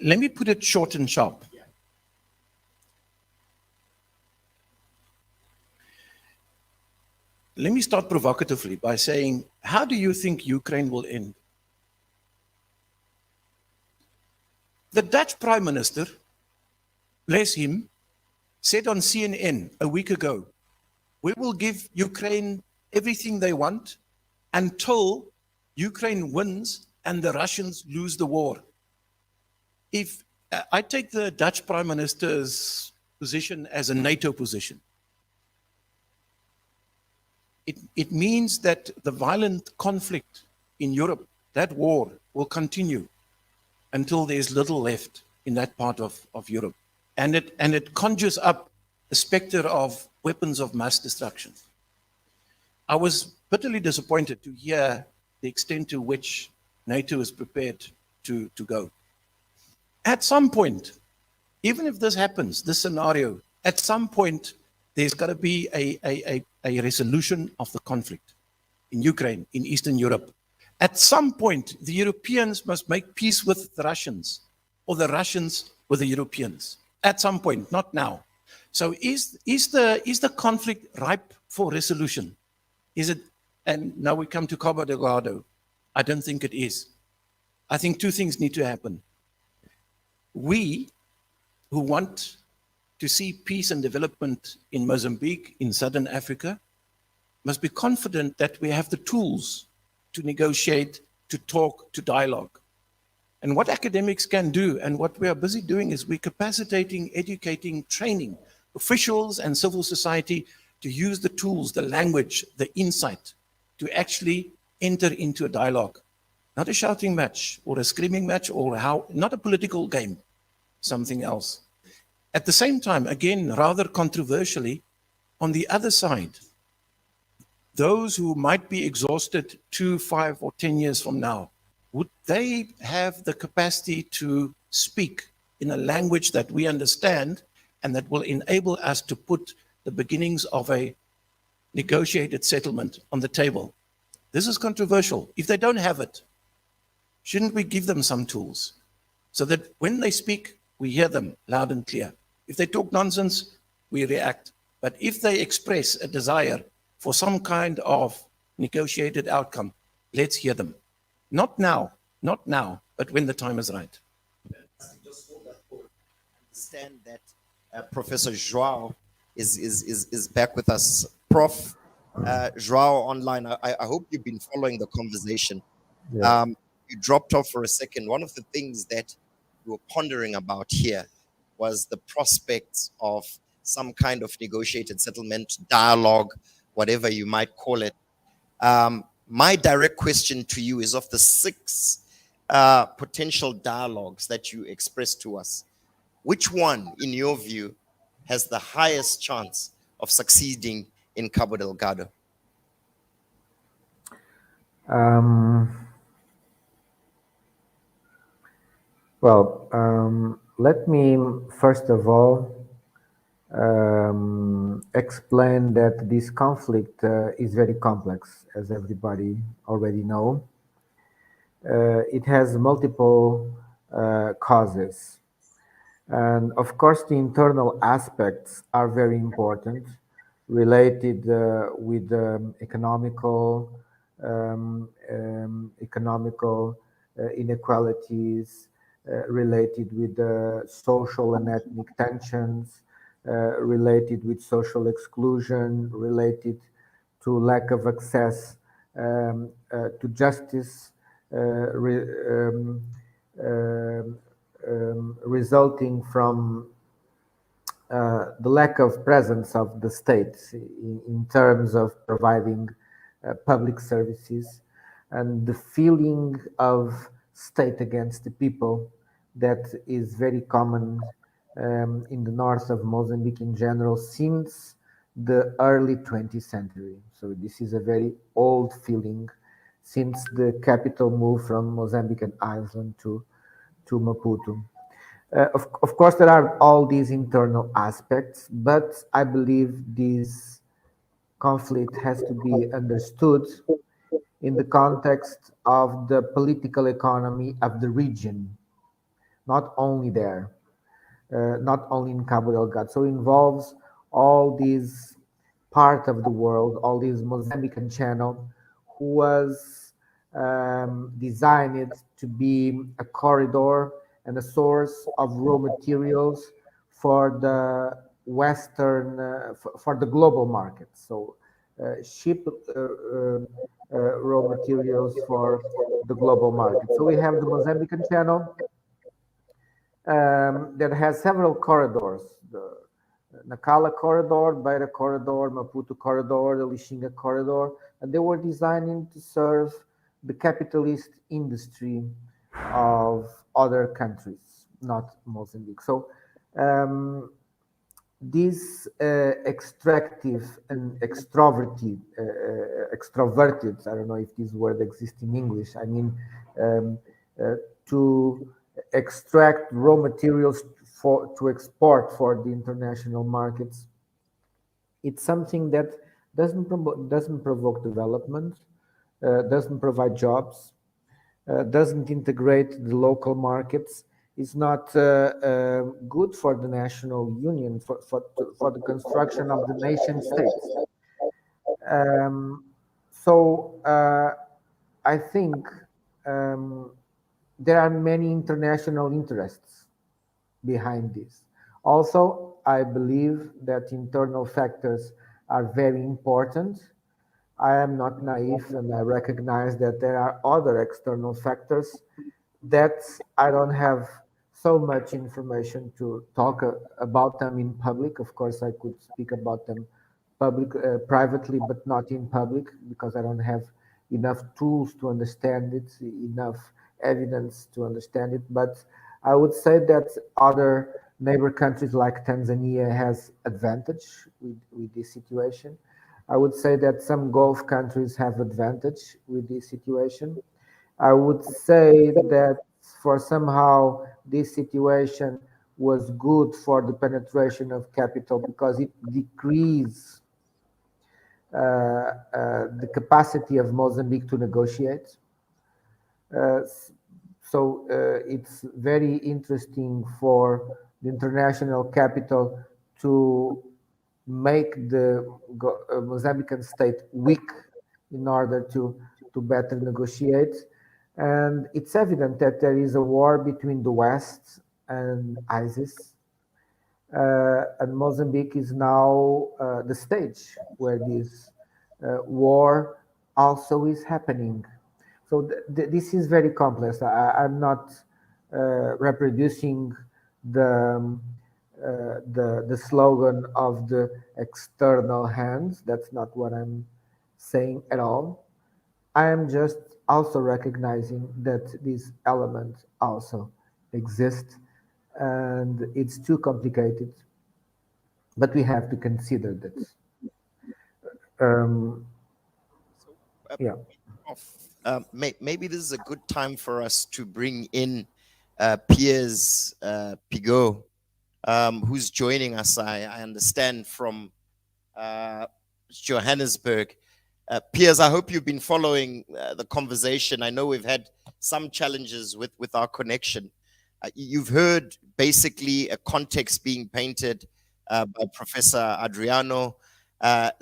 Let me put it short and sharp. Yeah. Let me start provocatively by saying, how do you think Ukraine will end? The Dutch Prime Minister, bless him, said on CNN a week ago, we will give Ukraine everything they want until Ukraine wins and the Russians lose the war. If I take the Dutch Prime Minister's position as a NATO position, it means that the violent conflict in Europe, that war, will continue until there's little left in that part of Europe. And it conjures up the specter of weapons of mass destruction. I was bitterly disappointed to hear the extent to which NATO is prepared to go. At some point, even if this happens, this scenario, at some point, there's got to be a resolution of the conflict in Ukraine, in Eastern Europe. At some point, the Europeans must make peace with the Russians, or the Russians with the Europeans. At some point, not now. So is the conflict ripe for resolution? Is it? And now we come to Cabo Delgado. I don't think it is. I think 2 things need to happen. We, who want to see peace and development in Moçambique, in Southern Africa, must be confident that we have the tools to negotiate, to talk, to dialogue. And what academics can do, and what we are busy doing, is we're capacitating, educating, training officials and civil society to use the tools, the language, the insight, to actually enter into a dialogue. Not a shouting match or a screaming match or not a political game, something else. At the same time, again, rather controversially, on the other side, those who might be exhausted 2, 5, or 10 years from now, would they have the capacity to speak in a language that we understand and that will enable us to put the beginnings of a negotiated settlement on the table? This is controversial. If they don't have it, shouldn't we give them some tools so that when they speak, we hear them loud and clear? If they talk nonsense, we react. But if they express a desire for some kind of negotiated outcome, let's hear them. Not now, but when the time is right. Just hold that thought. Understand that Professor Joao is back with us. Prof. Joao online, I hope you've been following the conversation. Yeah. You dropped off for a second. One of the things that we were pondering about here was the prospects of some kind of negotiated settlement, dialogue, whatever you might call it. My direct question to you is, of the 6 potential dialogues that you expressed to us, which one, in your view, has the highest chance of succeeding in Cabo Delgado? Well, let me first of all explain that this conflict is very complex, as everybody already know. It has multiple causes. And of course, the internal aspects are very important, related with economical inequalities, related with social and ethnic tensions, related with social exclusion, related to lack of access to justice, um, resulting from the lack of presence of the state in terms of providing public services, and the feeling of state against the people that is very common in the north of Mozambique in general since the early 20th century. So this is a very old feeling since the capital moved from Mozambique Island to Maputo. Of course, there are all these internal aspects, but I believe this conflict has to be understood in the context of the political economy of the region, not only there, not only in Cabo Delgado. So it involves all these part of the world, all these Mozambican channel, who was designed to be a corridor and a source of raw materials for the Western, for the global market. So ship raw materials for the global market. So we have the Mozambican channel, that has several corridors: the Nacala corridor, Beira corridor, Maputo corridor, the Lixinga corridor, and they were designing to serve the capitalist industry of other countries, not Mozambique. So these extractive and extroverted, I don't know if this word exists in English, I mean, to extract raw materials to export for the international markets. It's something that doesn't provoke development, doesn't provide jobs, doesn't integrate the local markets, is not good for the national union, for the construction of the nation states. So I think there are many international interests behind this. Also, I believe that internal factors are very important. I am not naive, and I recognize that there are other external factors that I don't have so much information to talk about them in public. Of course, I could speak about them privately, but not in public, because I don't have enough tools to understand it, enough evidence to understand it. But I would say that other neighbor countries like Tanzania has advantage with this situation. I would say that some Gulf countries have advantage with this situation. I would say that for somehow this situation was good for the penetration of capital because it decreased the capacity of Mozambique to negotiate. So it's very interesting for the international capital to make the Mozambican state weak in order to better negotiate. And it's evident that there is a war between the West and ISIS. And Mozambique is now the stage where this war also is happening. So this is very complex. I'm not reproducing the slogan of the external hands. That's not what I'm saying at all. I am just also recognizing that these elements also exist, and it's too complicated, but we have to consider that. Yeah. Maybe this is a good time for us to bring in Piers Pigot, who's joining us, I understand, from Johannesburg. Piers, I hope you've been following the conversation. I know we've had some challenges with our connection. You've heard basically a context being painted by Professor Adriano.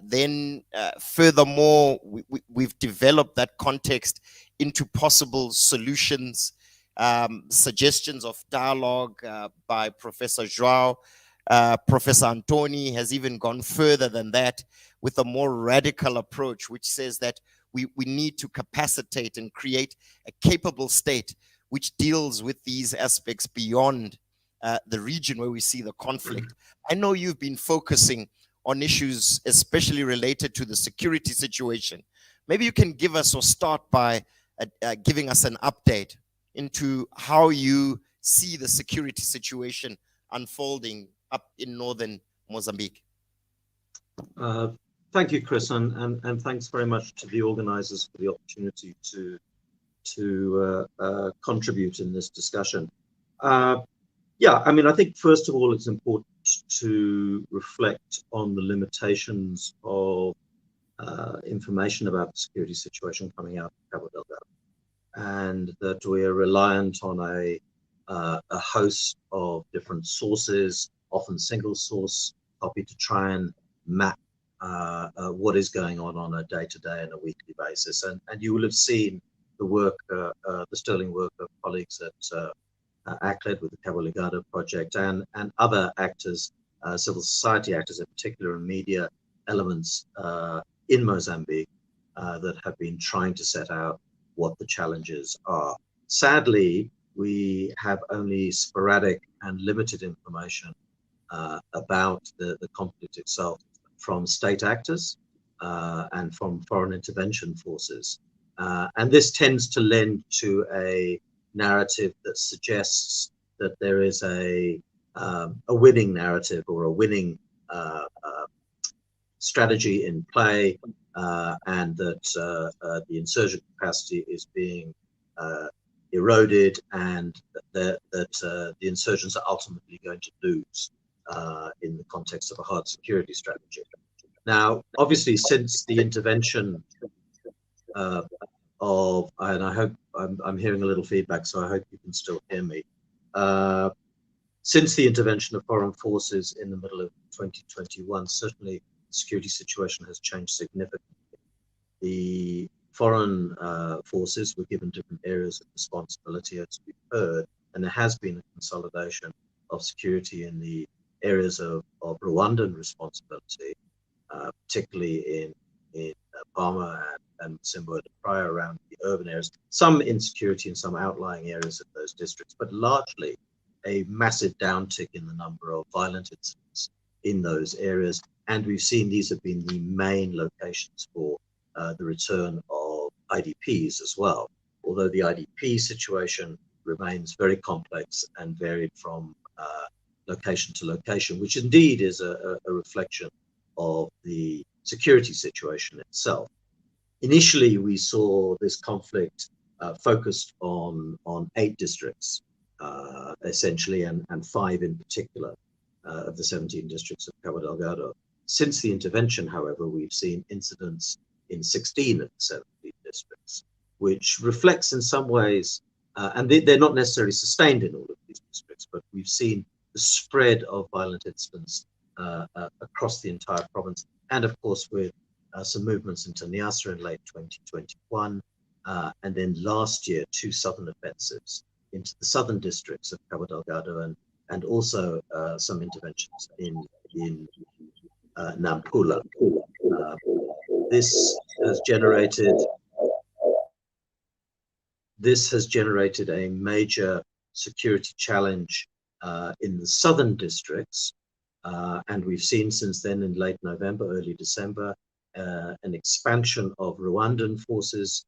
Then, furthermore, we've developed that context into possible solutions, suggestions of dialogue by Professor Joao. Professor Antoni has even gone further than that with a more radical approach, which says that we need to capacitate and create a capable state which deals with these aspects beyond the region where we see the conflict. I know you've been focusing on issues especially related to the security situation. Maybe you can give us, or start by giving us an update into how you see the security situation unfolding up in northern Mozambique. Thank you, Chris, and thanks very much to the organizers for the opportunity to contribute in this discussion. Yeah, I mean, I think first of all, it's important to reflect on the limitations of information about the security situation coming out of Cabo Delgado, and that we are reliant on a host of different sources, often single source copy, to try and map what is going on a day-to-day and a weekly basis. And you will have seen the work, the sterling work of colleagues at ACLED with the Cabo Delgado project, and other actors, civil society actors in particular, and media elements in Mozambique that have been trying to set out what the challenges are. Sadly, we have only sporadic and limited information about the conflict itself from state actors and from foreign intervention forces. And this tends to lend to a narrative that suggests that there is a winning narrative or a winning strategy in play, and that the insurgent capacity is being eroded, and that the insurgents are ultimately going to lose in the context of a hard security strategy. Now, obviously, since the intervention and I hope I'm hearing a little feedback, so I hope you can still hear me. Since the intervention of foreign forces in the middle of 2021, certainly the security situation has changed significantly. The foreign forces were given different areas of responsibility, as we've heard, and there has been a consolidation of security in the areas of Rwandan responsibility, particularly in Palma and Simbo and Praia, around the urban areas, some insecurity in some outlying areas of those districts, but largely a massive downtick in the number of violent incidents in those areas. And we've seen these have been the main locations for the return of IDPs as well, although the IDP situation remains very complex and varied from location to location, which indeed is a reflection of the security situation itself. Initially, we saw this conflict focused on 8 districts, essentially, and 5 in particular of the 17 districts of Cabo Delgado. Since the intervention, however, we've seen incidents in 16 of the 17 districts, which reflects in some ways, and they're not necessarily sustained in all of these districts, but we've seen the spread of violent incidents across the entire province, and of course with some movements into Niassa in late 2021, and then last year 2 southern offensives into the southern districts of Cabo Delgado, and also some interventions in Nampula. This has generated a major security challenge in the southern districts, and we've seen since then, in late November, early December, an expansion of Rwandan forces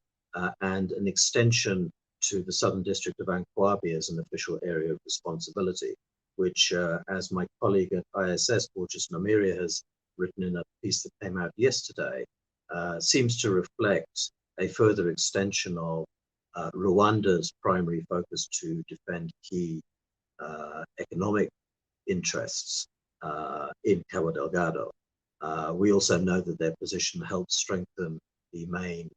and an extension to the southern district of Ankwabi as an official area of responsibility, which, as my colleague at ISS, Borges Namiria, has written in a piece that came out yesterday, seems to reflect a further extension of Rwanda's primary focus to defend key economic interests in Cabo Delgado. We also know that their position helped strengthen the main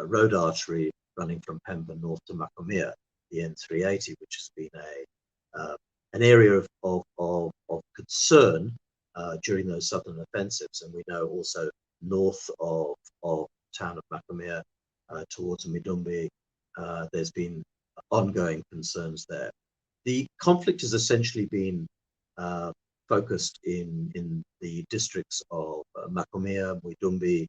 road artery running from Pemba north to Macomia, the N380, which has been an area of concern during those southern offensives. And we know also north of town of Macomia towards Midumbi, there's been ongoing concerns there. The conflict has essentially been focused in the districts of Macomia, Midumbi,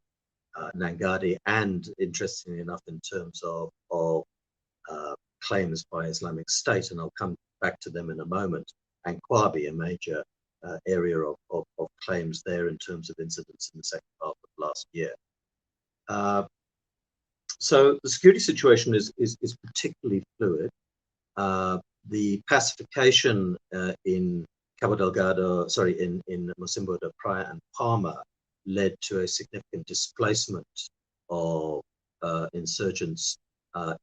Nangadi, and interestingly enough, in terms of claims by Islamic State, and I'll come back to them in a moment, and Kwabi, a major area of claims there in terms of incidents in the second half of last year. So the security situation is particularly fluid. The pacification in Cabo Delgado, in Mocimboa da Praia and Palma led to a significant displacement of insurgents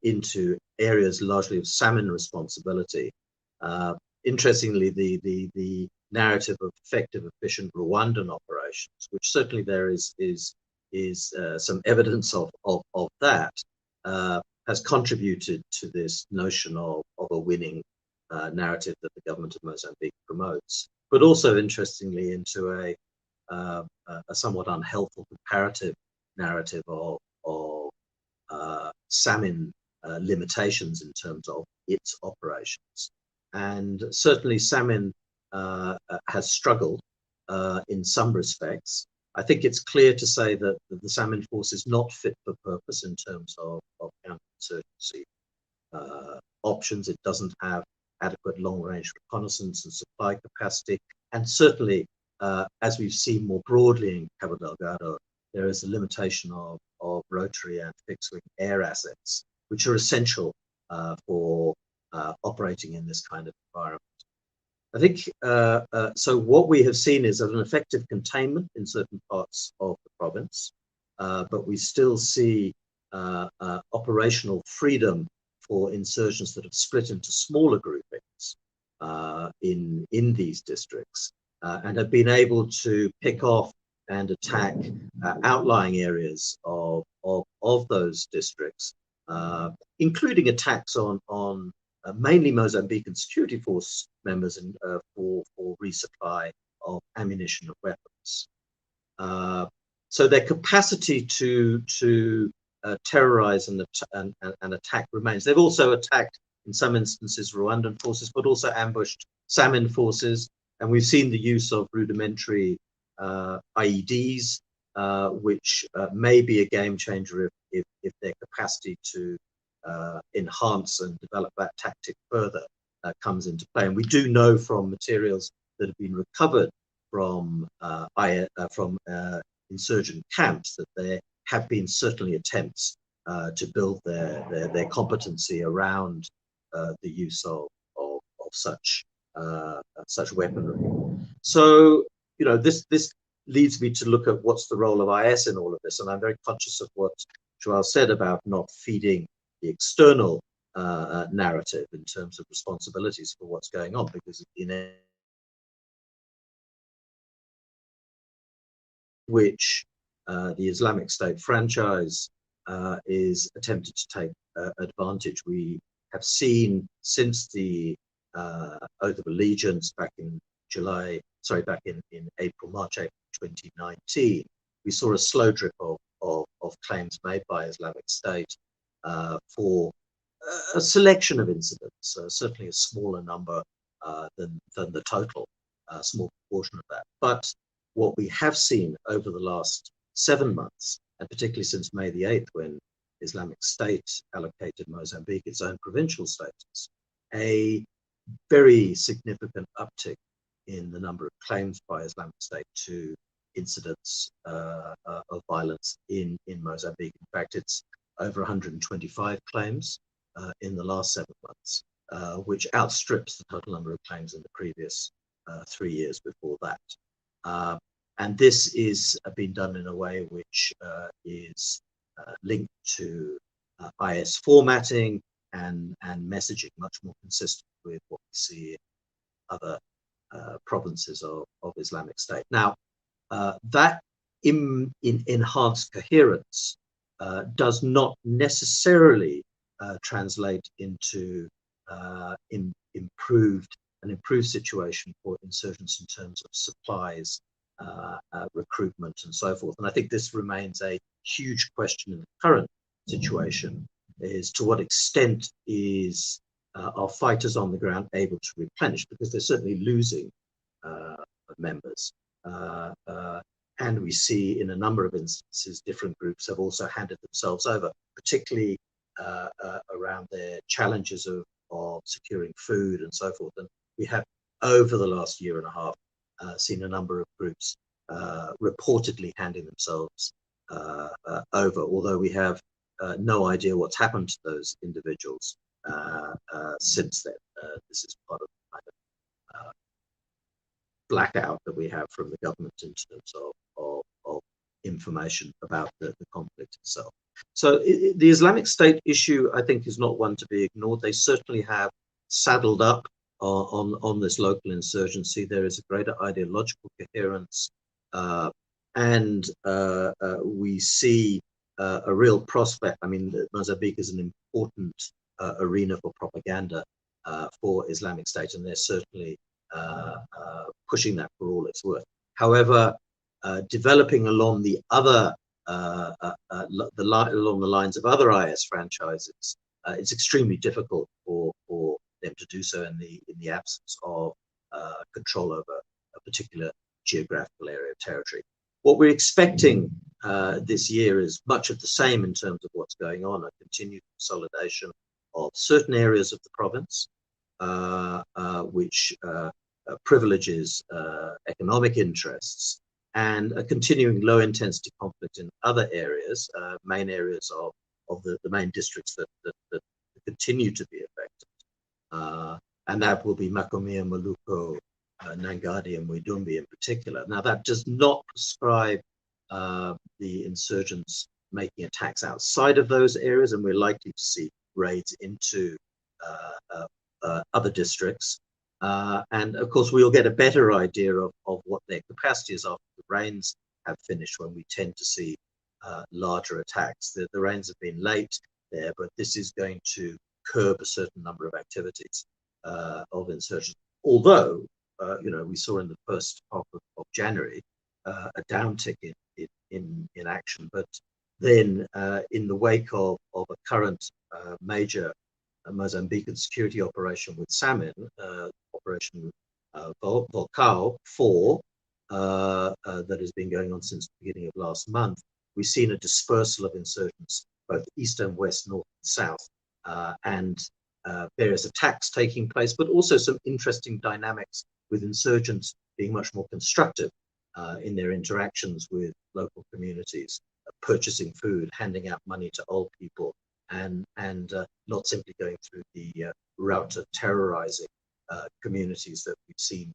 into areas largely of salmon responsibility. Interestingly, the narrative of effective, efficient Rwandan operations, which certainly there is some evidence of that, has contributed to this notion of a winning narrative that the government of Mozambique promotes, but also interestingly into a somewhat unhelpful comparative narrative of salmon limitations in terms of its operations. And certainly salmon has struggled in some respects. I think it's clear to say that the salmon force is not fit for purpose in terms of counterinsurgency options. It doesn't have adequate long-range reconnaissance and supply capacity. And certainly, as we've seen more broadly in Cabo Delgado, there is a limitation of rotary and fixed-wing air assets, which are essential for operating in this kind of environment. I think, so what we have seen is an effective containment in certain parts of the province, but we still see operational freedom for insurgents that have split into smaller groupings in these districts and have been able to pick off and attack outlying areas of those districts, including attacks on mainly Mozambican security force members and for resupply of ammunition and weapons. So their capacity to terrorize and attack remains. They've also attacked, in some instances, Rwandan forces, but also ambushed salmon forces. And we've seen the use of rudimentary IEDs, which may be a game changer if their capacity to enhance and develop that tactic further comes into play. And we do know from materials that have been recovered from insurgent camps that there have been certainly attempts to build their competency around the use of such weaponry. So, you know, this leads me to look at what's the role of IS in all of this. And I'm very conscious of what Joel said about not feeding the external narrative in terms of responsibilities for what's going on, because in which the Islamic State franchise is attempted to take advantage. We have seen since the Oath of Allegiance back in March, April 2019, we saw a slow drip of claims made by Islamic State for a selection of incidents, certainly a smaller number than the total, small proportion of that. But what we have seen over the last 7 months, and particularly since May the 8th, when Islamic State allocated Mozambique its own provincial status, a very significant uptick in the number of claims by Islamic State to incidents of violence in Mozambique. In fact, it's over 125 claims in the last 7 months, which outstrips the total number of claims in the previous 3 years before that. And this is being done in a way which is linked to IS formatting and messaging much more consistent with what we see in other provinces of Islamic State. Now, that enhanced coherence does not necessarily translate into an improved situation for insurgents in terms of supplies, recruitment, and so forth. And I think this remains a huge question in the current situation: is to what extent are fighters on the ground able to replenish, because they're certainly losing members. And we see in a number of instances, different groups have also handed themselves over, particularly around their challenges of securing food and so forth. And we have, over the last year and a half, seen a number of groups reportedly handing themselves over, although we have no idea what's happened to those individuals since then. This is part of the kind of blackout that we have from the government in terms of information about the conflict itself. So the Islamic State issue, I think, is not one to be ignored. They certainly have saddled up on this local insurgency. There is a greater ideological coherence, and we see a real prospect. I mean, Mozambique is an important arena for propaganda for Islamic State, and they're certainly pushing that for all it's worth. However, developing along the other along the lines of other IS franchises, it's extremely difficult for them to do so in the absence of control over a particular geographical area of territory. What we're expecting this year is much of the same in terms of what's going on: a continued consolidation of certain areas of the province, which privileges economic interests, and a continuing low-intensity conflict in other areas, main areas of the main districts that continue to be affected. And that will be Macomia, Maluku, Nangadi, and Muidumbi in particular. Now, that does not prescribe the insurgents making attacks outside of those areas, and we're likely to see raids into other districts. And of course, we'll get a better idea of what their capacity is after the rains have finished, when we tend to see larger attacks. The rains have been late there, but this is going to curb a certain number of activities of insurgents. Although, we saw in the first half of January a downtick in action, but then in the wake of a current major Mozambican security operation with SAMIN, Operation Volcao 4, that has been going on since the beginning of last month, we've seen a dispersal of insurgents, both east and west, north and south, and various attacks taking place, but also some interesting dynamics with insurgents being much more constructive in their interactions with local communities, purchasing food, handing out money to old people, and not simply going through the route of terrorizing communities that we've seen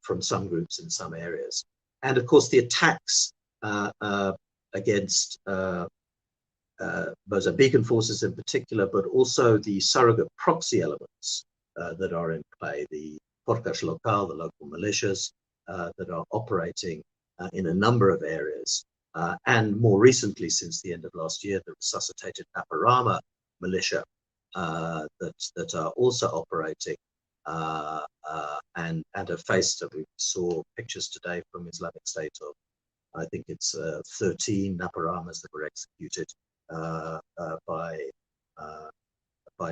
from some groups in some areas. And of course, the attacks against Mozambican forces in particular, but also the surrogate proxy elements that are in play, the Forças Local, the local militias that are operating in a number of areas. And more recently, since the end of last year, the resuscitated Naparama militia that are also operating and have faced, we saw pictures today from Islamic State of, I think it's 13 Naparamas that were executed by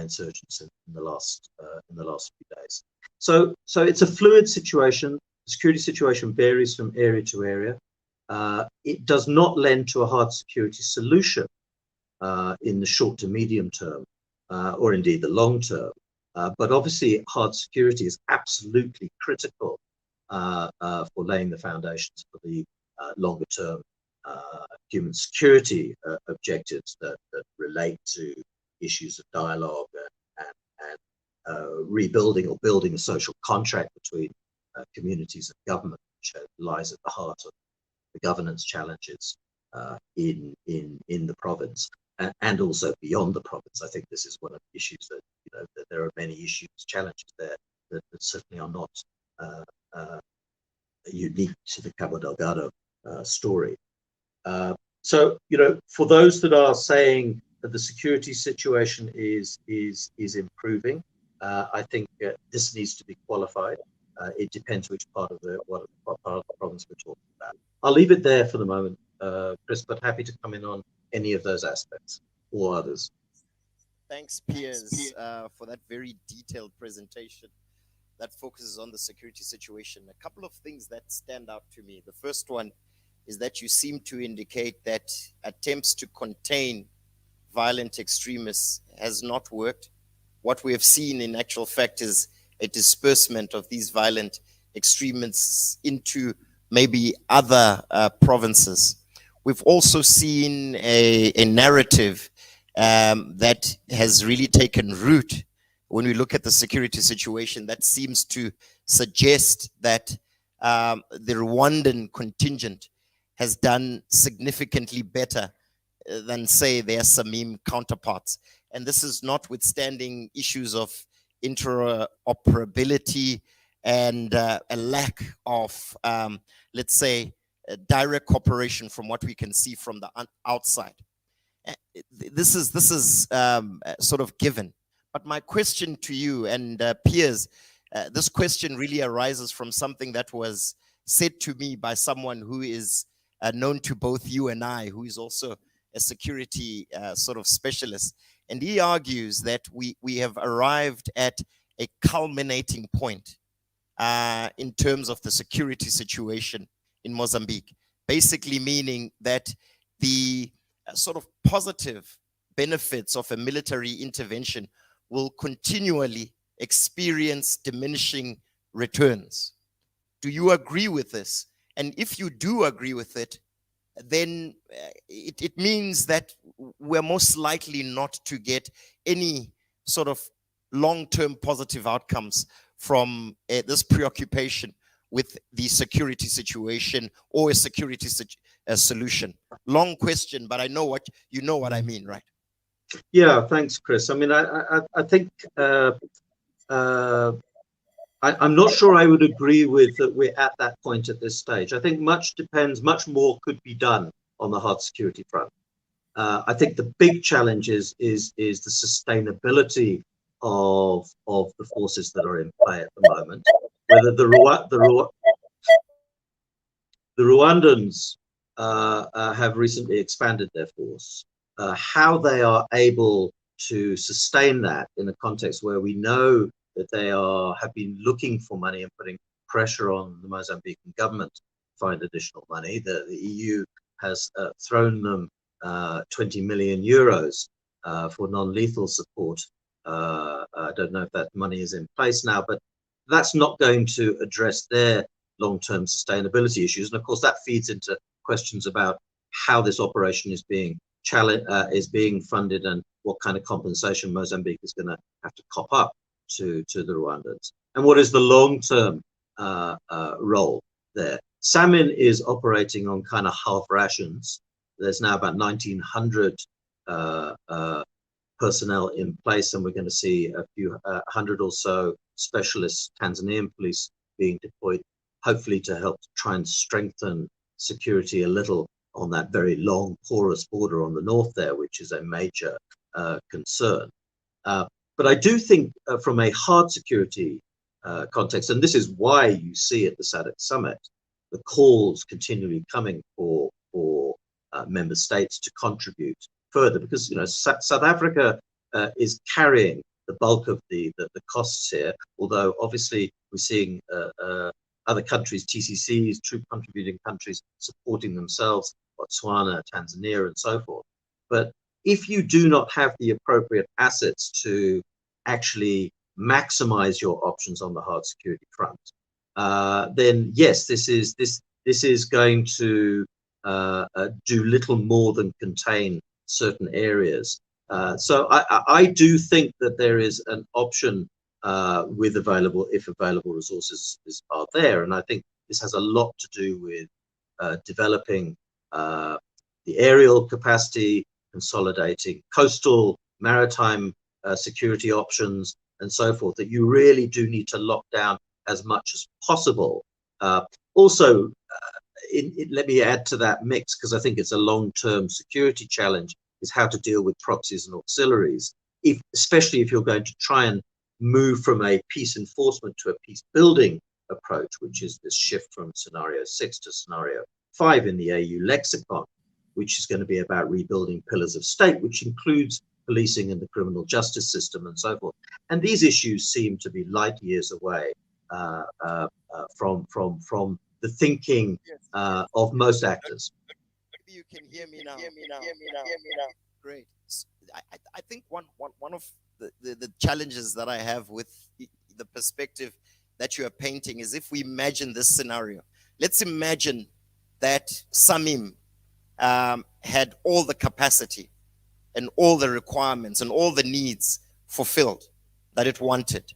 insurgents in the last few days. So it's a fluid situation. The security situation varies from area to area. It does not lend to a hard security solution in the short to medium term, or indeed the long term. But obviously, hard security is absolutely critical for laying the foundations for the longer term human security objectives that relate to issues of dialogue and rebuilding or building a social contract between communities and government, which lies at the heart of the governance challenges in the province. and also beyond the province. I think this is one of the issues that, that there are many issues, challenges there that certainly are not unique to the Cabo Delgado story. So, for those that are saying that the security situation is improving, I think this needs to be qualified. It depends which part of what part of the province we're talking about. I'll leave it there for the moment, Chris, but happy to come in on any of those aspects or others. Thanks, Piers, for that very detailed presentation that focuses on the security situation. A couple of things that stand out to me. The first one is that you seem to indicate that attempts to contain violent extremists has not worked. What we have seen in actual fact is a disbursement of these violent extremists into maybe other provinces. We've also seen a narrative that has really taken root when we look at the security situation that seems to suggest that the Rwandan contingent has done significantly better than, say, their Samim counterparts. And this is notwithstanding issues of interoperability and a lack of, let's say, direct cooperation from what we can see from the outside. This is sort of given. But my question to you and Piers, this question really arises from something that was said to me by someone who is known to both you and I, who is also a security sort of specialist. And he argues that we have arrived at a culminating point in terms of the security situation in Mozambique, basically meaning that the sort of positive benefits of a military intervention will continually experience diminishing returns. Do you agree with this? And if you do agree with it, then it means that we're most likely not to get any sort of long-term positive outcomes from this preoccupation with the security situation or a security solution. Long question, but I know what I mean, right? Yeah, thanks, Chris. I mean, I think I'm not sure I would agree with that we're at that point at this stage. I think much depends, much more could be done on the hard security front. I think the big challenge is the sustainability of the forces that are in play at the moment. Whether the Rwandans have recently expanded their force, how they are able to sustain that in a context where we know that they have been looking for money and putting pressure on the Mozambican government to find additional money. The EU has thrown them 20 million euros for non-lethal support. I don't know if that money is in place now, but that's not going to address their long-term sustainability issues. And of course, that feeds into questions about how this operation is being funded and what kind of compensation Mozambique is going to have to cop up to the Rwandans, and what is the long-term role there. Salmon is operating on kind of half rations. There's now about 1,900 personnel in place, and we're going to see a few hundred or so specialist Tanzanian police being deployed, hopefully to help try and strengthen security a little on that very long, porous border on the north there, which is a major concern. But I do think from a hard security context, and this is why you see at the SADC summit, the calls continually coming for member states to contribute further, because South Africa is carrying the bulk of the costs here, although obviously we're seeing other countries, TCCs, troop contributing countries, supporting themselves, Botswana, Tanzania, and so forth. But if you do not have the appropriate assets to actually maximize your options on the hard security front, then yes, this is going to do little more than contain certain areas. So I do think that there is an option with if available resources are there, and I think this has a lot to do with developing the aerial capacity, consolidating coastal, maritime security options and so forth, that you really do need to lock down as much as possible. Also, let me add to that mix, because I think it's a long-term security challenge, is how to deal with proxies and auxiliaries, especially if you're going to try and move from a peace enforcement to a peace building approach, which is this shift from scenario 6 to scenario 5 in the AU lexicon, which is going to be about rebuilding pillars of state, which includes policing and the criminal justice system and so forth. And these issues seem to be light years away from the thinking of most actors. Maybe you can hear me now. Great. I think one of the challenges that I have with the perspective that you are painting is, if we imagine this scenario, let's imagine that Samim had all the capacity and all the requirements and all the needs fulfilled that it wanted.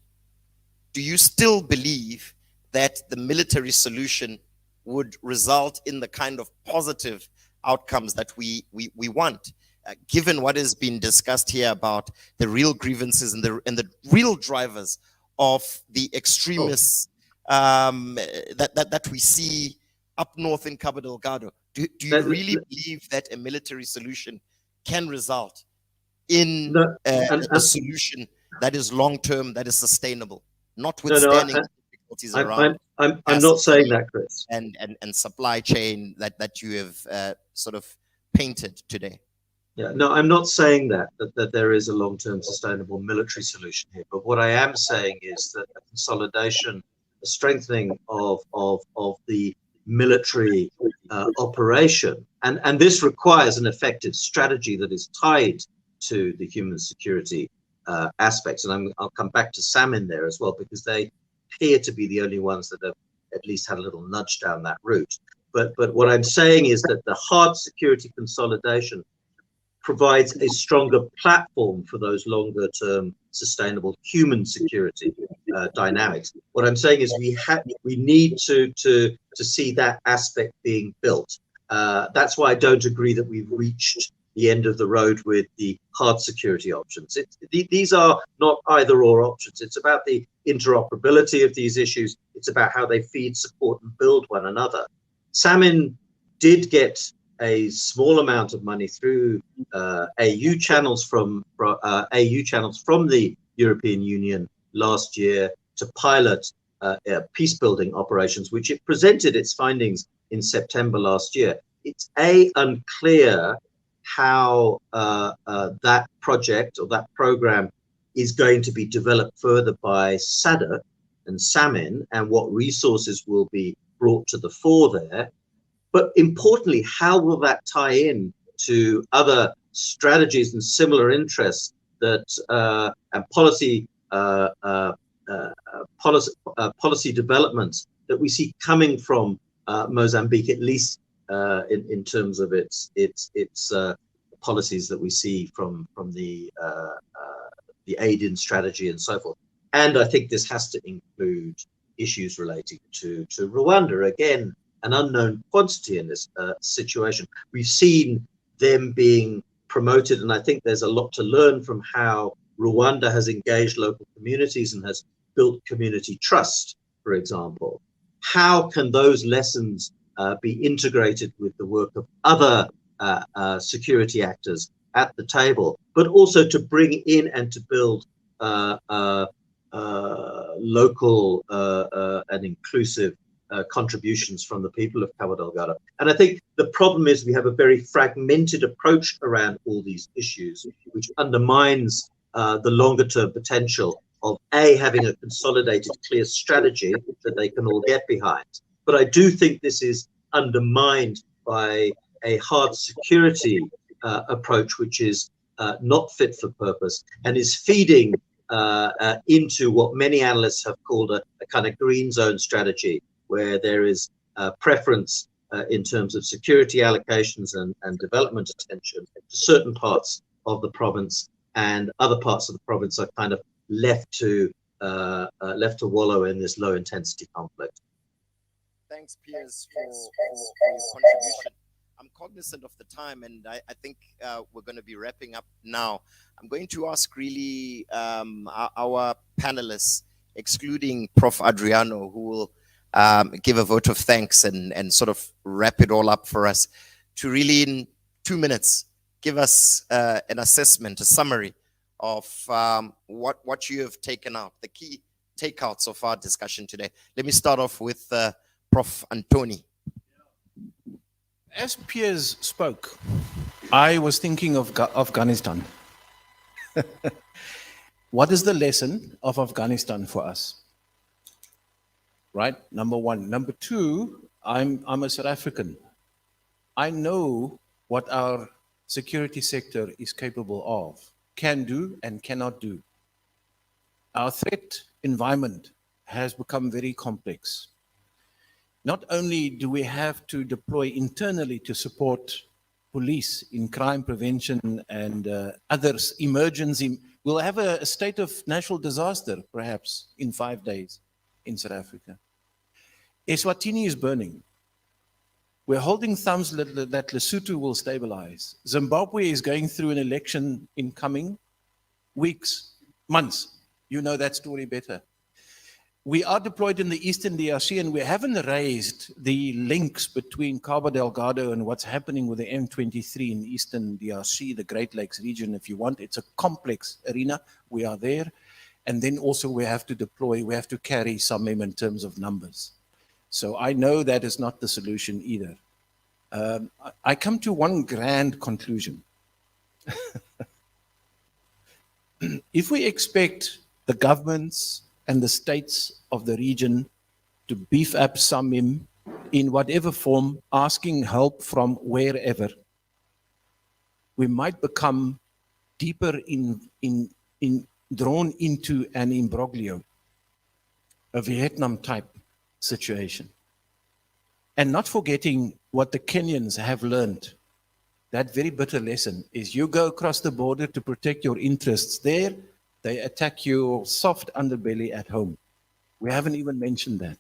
Do you still believe that the military solution would result in the kind of positive outcomes that we want, given what has been discussed here about the real grievances and the real drivers of the extremists that we see up north in Cabo Delgado? Do you really believe that a military solution can result in a solution that is long-term, that is sustainable, notwithstanding the difficulties around? I'm not saying that, Chris. And supply chain that you have sort of painted today. Yeah, no, I'm not saying that there is a long-term sustainable military solution here. But what I am saying is that a consolidation, a strengthening of the military operation, and this requires an effective strategy that is tied to the human security aspects. And I'll come back to SAM in there as well, because they appear to be the only ones that have at least had a little nudge down that route. But what I'm saying is that the hard security consolidation provides a stronger platform for those longer term sustainable human security dynamics. What I'm saying is we need to see that aspect being built. That's why I don't agree that we've reached the end of the road with the hard security options. These are not either or options. It's about the interoperability of these issues. It's about how they feed, support, and build one another. Salmon did get a small amount of money through AU channels from the European Union last year to pilot peace building operations, which it presented its findings in September last year. It's unclear how that project or that program is going to be developed further by SADC and SAMIN, and what resources will be brought to the fore there. But importantly, how will that tie in to other strategies and similar interests that and policy developments that we see coming from Mozambique, at least in terms of its policies that we see from the aid-in strategy and so forth. And I think this has to include issues relating to Rwanda. Again, an unknown quantity in this situation. We've seen them being promoted, and I think there's a lot to learn from how Rwanda has engaged local communities and has built community trust, for example. How can those lessons be integrated with the work of other security actors at the table, but also to bring in and to build local and inclusive contributions from the people of Cabo Delgado. And I think the problem is we have a very fragmented approach around all these issues, which undermines the longer term potential of having a consolidated, clear strategy that they can all get behind. But I do think this is undermined by a hard security approach, which is not fit for purpose and is feeding into what many analysts have called a kind of green zone strategy, where there is preference in terms of security allocations and development attention to certain parts of the province, and other parts of the province are kind of left to wallow in this low intensity conflict. Thanks, Piers, for your contribution. I'm cognizant of the time, and I think we're going to be wrapping up now. I'm going to ask really our panelists, excluding Prof. Adriano, who will give a vote of thanks and sort of wrap it all up for us, to really in 2 minutes give us an assessment, a summary of what you have taken out, the key takeouts of our discussion today. Let me start off with Prof. Antoni. As Piers spoke, I was thinking of Afghanistan. What is the lesson of Afghanistan for us? Right, number one. Number two, I'm a South African. I know what our security sector is capable of, can do and cannot do. Our threat environment has become very complex. Not only do we have to deploy internally to support police in crime prevention and others, emergency, we'll have a state of national disaster perhaps in 5 days in South Africa. Eswatini is burning. We're holding thumbs that Lesotho will stabilize. Zimbabwe is going through an election in coming weeks, months. You know that story better. We are deployed in the Eastern DRC, and we haven't raised the links between Cabo Delgado and what's happening with the M23 in Eastern DRC, the Great Lakes region, if you want. It's a complex arena. We are there. And then also we have to deploy, we have to carry some in terms of numbers. So I know that is not the solution either. I come to one grand conclusion. If we expect the governments and the states of the region to beef up SAMIM in whatever form, asking help from wherever, we might become deeper drawn into an imbroglio, a Vietnam-type situation. And not forgetting what the Kenyans have learned. That very bitter lesson is you go across the border to protect your interests there, they attack your soft underbelly at home. We haven't even mentioned that.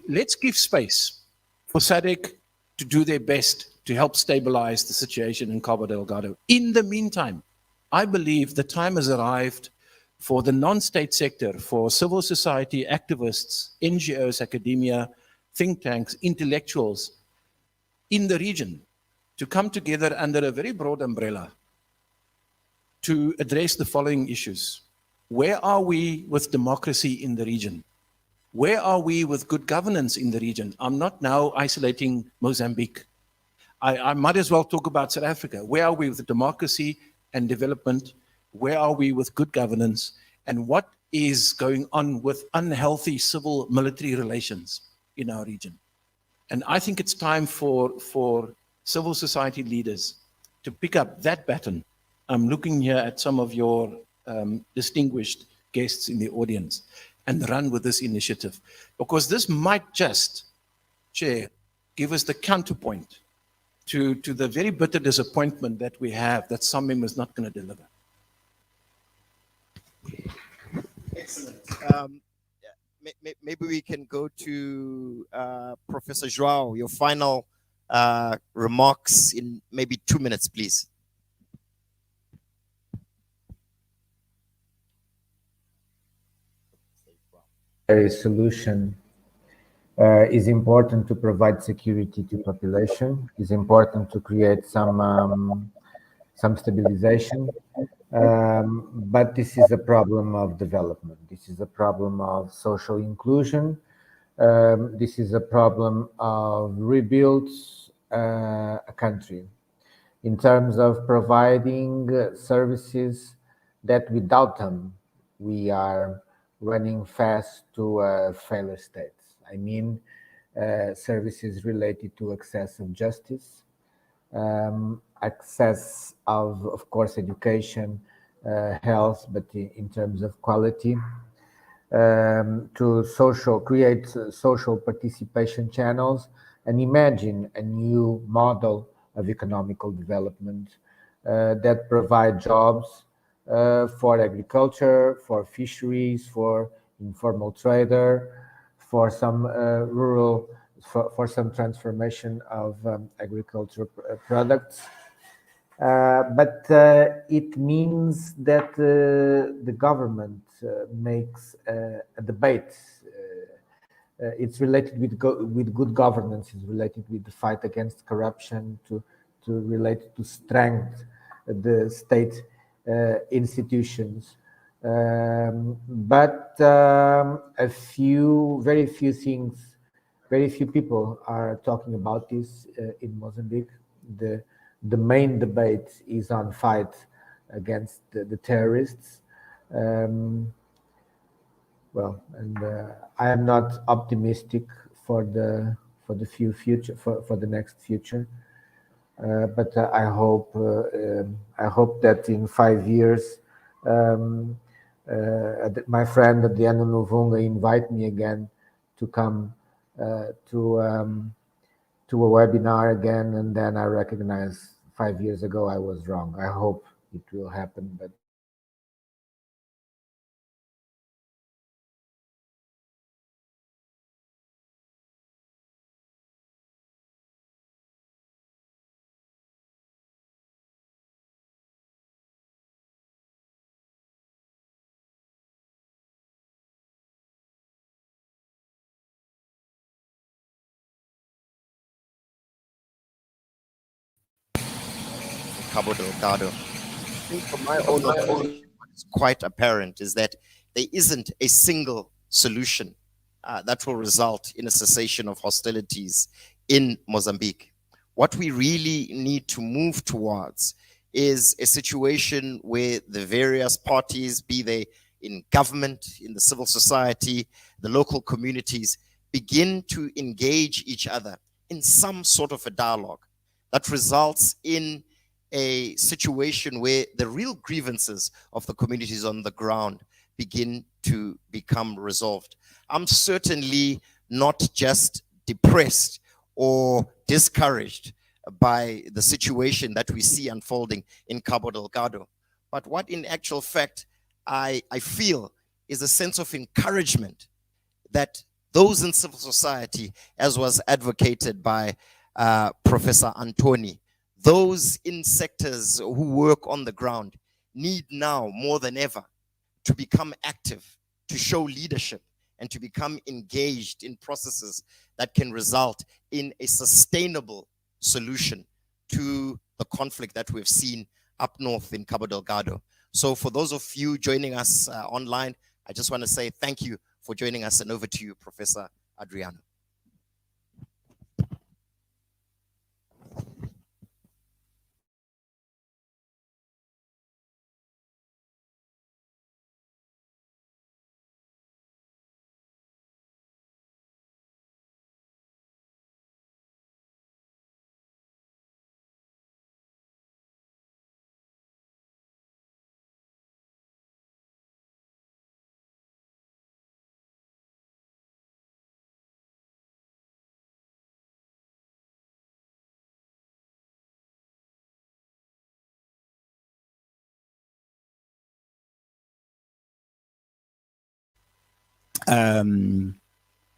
Let's give space for SADC to do their best to help stabilize the situation in Cabo Delgado. In the meantime, I believe the time has arrived for the non-state sector, for civil society activists, NGOs, academia, think tanks, intellectuals in the region to come together under a very broad umbrella to address the following issues. Where are we with democracy in the region? Where are we with good governance in the region? I'm not now isolating Mozambique. I might as well talk about South Africa. Where are we with democracy and development? Where are we with good governance? And what is going on with unhealthy civil-military relations in our region? And I think it's time for civil society leaders to pick up that baton. I'm looking here at some of your distinguished guests in the audience and run with this initiative, because this might just, Chair, give us the counterpoint to the very bitter disappointment that we have that SAMIM is not going to deliver. Excellent. Maybe we can go to Professor Joao, your final remarks in maybe 2 minutes, please. A solution is important to provide security to population, is important to create some stabilization, but this is a problem of development. This is a problem of social inclusion. This is a problem of rebuild a country in terms of providing services that without them we are running fast to failure states. I mean, services related to access of justice, access of course, education, health, but in terms of quality, to create social participation channels and imagine a new model of economical development that provide jobs for agriculture, for fisheries, for informal trader, for some rural for some transformation of agricultural products. But it means that the government makes a debate. It's related with good governance. It's related with the fight against corruption. To relate to strength the state institutions. But very few things, very few people are talking about this in Mozambique. The main debate is on fight against the terrorists. I am not optimistic for the next future. But I hope that in 5 years, my friend Adriano Novunga invite me again to come to a webinar again, and then I recognize 5 years ago I was wrong. I hope it will happen, but. Cabo Delgado. I think from my own observation, what is quite apparent is that there isn't a single solution that will result in a cessation of hostilities in Mozambique. What we really need to move towards is a situation where the various parties, be they in government, in the civil society, the local communities, begin to engage each other in some sort of a dialogue that results in a situation where the real grievances of the communities on the ground begin to become resolved. I'm certainly not just depressed or discouraged by the situation that we see unfolding in Cabo Delgado, but what in actual fact I feel is a sense of encouragement that those in civil society, as was advocated by Professor Antoni, those in sectors who work on the ground need now more than ever to become active, to show leadership, and to become engaged in processes that can result in a sustainable solution to the conflict that we've seen up north in Cabo Delgado. So for those of you joining us online, I just want to say thank you for joining us, and over to you, Professor Adriano.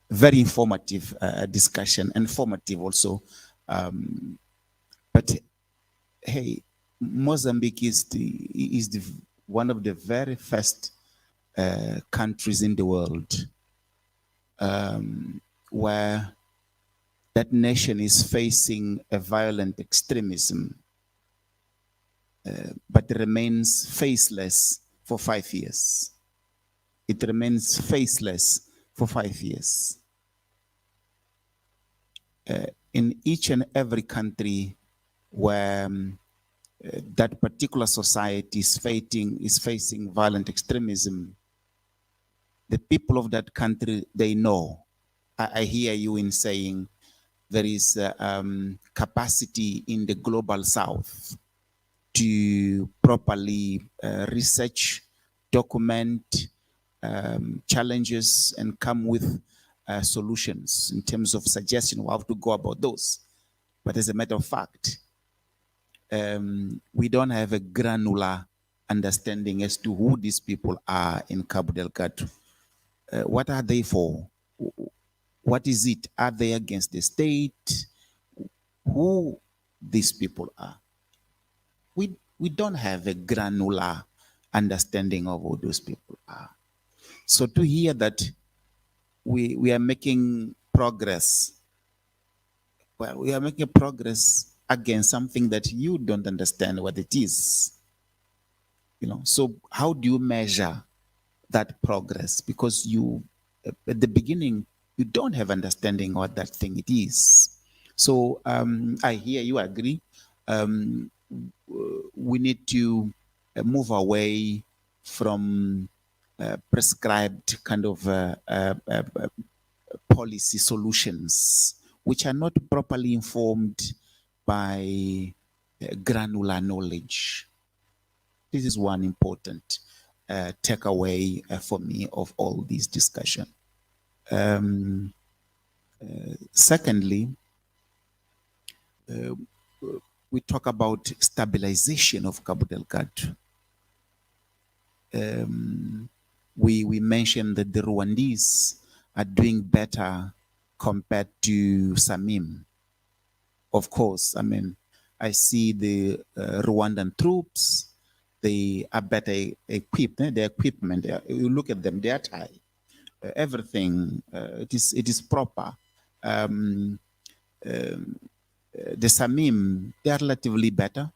Very informative discussion, and formative also. But hey, Mozambique is one of the very first countries in the world where that nation is facing a violent extremism, but remains faceless for 5 years. It remains faceless for 5 years. In each and every country where that particular society is facing violent extremism, the people of that country, they know. I hear you in saying there is capacity in the global south to properly research, document challenges, and come with solutions in terms of suggestion of how to go about those. But as a matter of fact, we don't have a granular understanding as to who these people are in Cabo Delgado. What are they for? What is it? Are they against the state? Who these people are? We don't have a granular understanding of who those people are. So to hear that we are making progress, well, we are making progress against something that you don't understand what it is. So how do you measure that progress? Because you, at the beginning, you don't have understanding what that thing it is. So I hear you agree. We need to move away from prescribed kind of policy solutions, which are not properly informed by granular knowledge. This is one important takeaway for me of all these discussion. Secondly, we talk about stabilization of Cabo Delgado. We mentioned that the Rwandese are doing better compared to Samim. Of course, I mean, I see the Rwandan troops, they are better equipped. Their equipment, you look at them, they are tied. Everything, it is proper. The Samim, they are relatively better.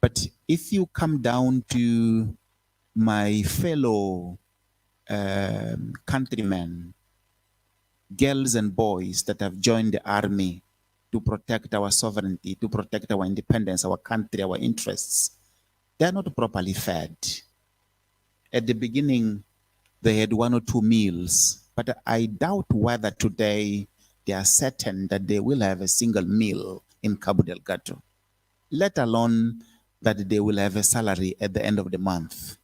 But if you come down to my fellow countrymen, girls and boys that have joined the army to protect our sovereignty, to protect our independence, our country, our interests, they are not properly fed. At the beginning, they had 1 or 2 meals, but I doubt whether today they are certain that they will have a single meal in Cabo Delgado, let alone that they will have a salary at the end of the month.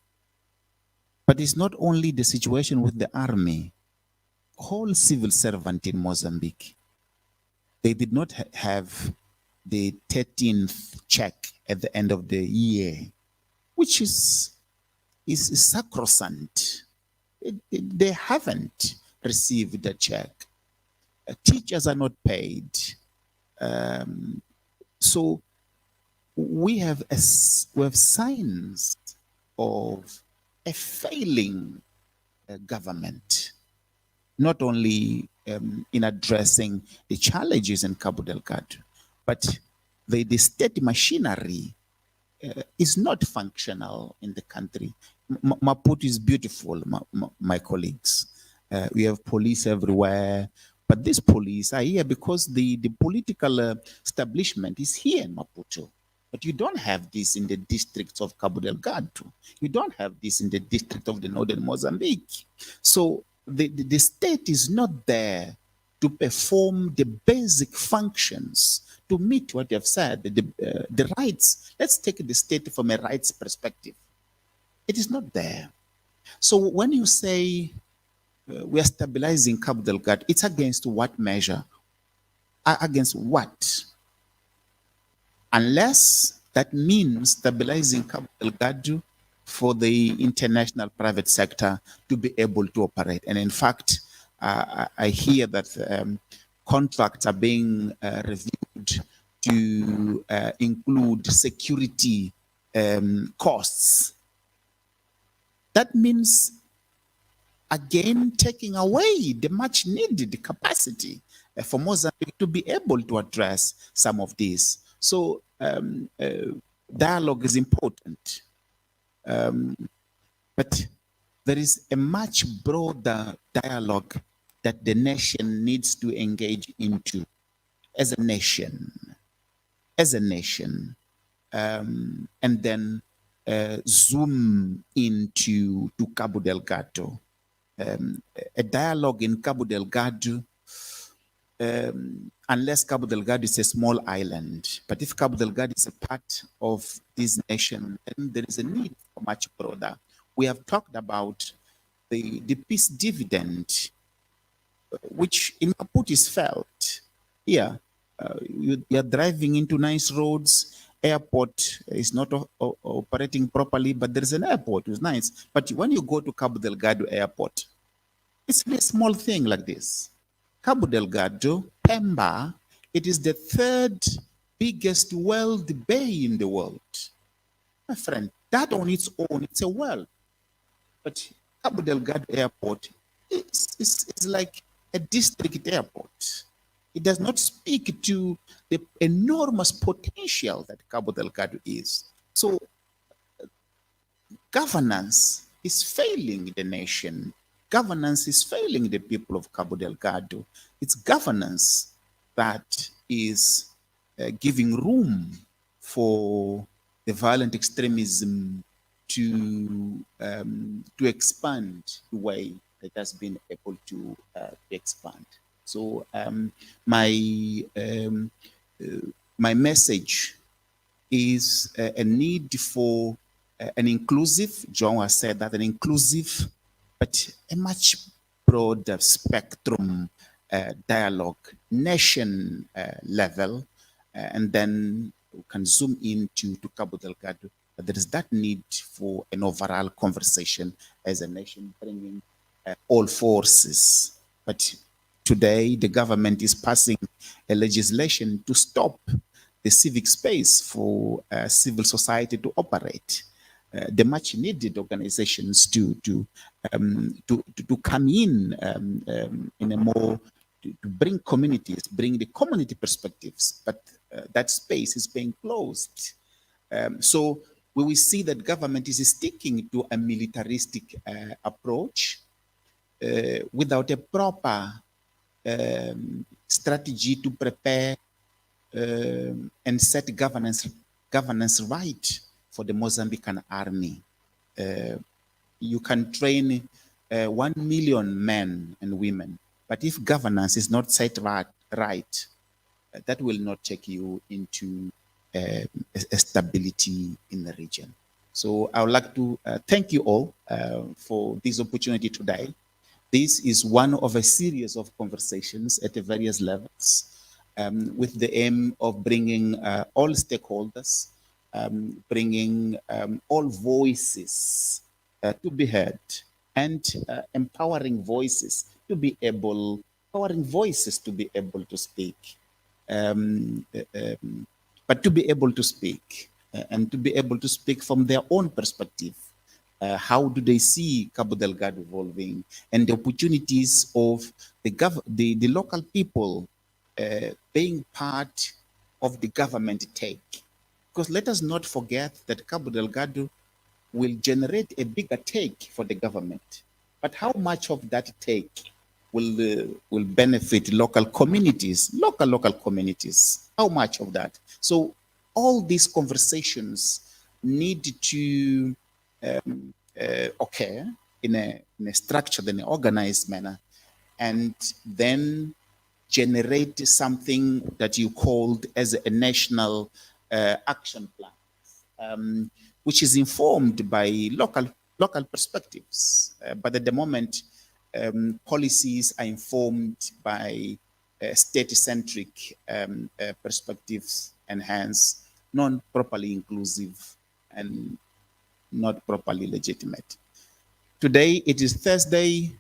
But it's not only the situation with the army. Whole civil servant in Mozambique, they did not have the 13th check at the end of the year, which is sacrosanct. They haven't received the check. Teachers are not paid. So we have signs of a failing government, not only in addressing the challenges in Cabo Delgado, but the state machinery is not functional in the country. Maputo is beautiful, my colleagues. We have police everywhere, but these police are here because the political establishment is here in Maputo. But you don't have this in the districts of Cabo Delgado. You don't have this in the district of the northern Mozambique. So the state is not there to perform the basic functions to meet what you have said, the rights. Let's take the state from a rights perspective. It is not there. So when you say we are stabilizing Cabo Delgado, it's against what measure? Against what? Unless that means stabilizing Cabo Delgado for the international private sector to be able to operate. And in fact, I hear that contracts are being reviewed to include security costs. That means, again, taking away the much needed capacity for Mozambique to be able to address some of these. So dialogue is important. But there is a much broader dialogue that the nation needs to engage into as a nation, and then zoom into Cabo Delgado. A dialogue in Cabo Delgado, unless Cabo Delgado is a small island, but if Cabo Delgado is a part of this nation, then there is a need for much broader. We have talked about the peace dividend, which in Maputo is felt. Yeah, you are driving into nice roads. Airport is not operating properly, but there is an airport. It's nice. But when you go to Cabo Delgado airport, it's a small thing like this. Cabo Delgado, Pemba, it is the third biggest world bay in the world. My friend, that on its own, it's a world. But Cabo Delgado Airport is like a district airport. It does not speak to the enormous potential that Cabo Delgado is. So governance is failing the nation. Governance is failing the people of Cabo Delgado. It's governance that is giving room for the violent extremism to expand the way it has been able to expand. So my message is a need for an inclusive, John has said that, an inclusive, but a much broader spectrum dialogue, nation level, and then we can zoom into Cabo Delgado. There is that need for an overall conversation as a nation, bringing all forces. But today, the government is passing a legislation to stop the civic space for civil society to operate. The much needed organizations to come in a more, to bring communities, bring the community perspectives, but that space is being closed. So we will see that government is sticking to a militaristic approach without a proper strategy to prepare and set governance right for the Mozambican army. You can train 1 million men and women, but if governance is not set right, that will not take you into a stability in the region. So I would like to thank you all for this opportunity today. This is one of a series of conversations at the various levels with the aim of bringing all stakeholders, bringing all voices to be heard, and empowering voices to be able to speak. But to be able to speak and to be able to speak from their own perspective. How do they see Cabo Delgado evolving, and the opportunities of the local people being part of the government take? Because let us not forget that Cabo Delgado will generate a bigger take for the government. But how much of that take will benefit local communities, local communities? How much of that? So all these conversations need to occur in a structured and organized manner, and then generate something that you called as a national action plan, which is informed by local perspectives. But at the moment, policies are informed by state-centric perspectives, and hence not properly inclusive and not properly legitimate. Today, it is Thursday.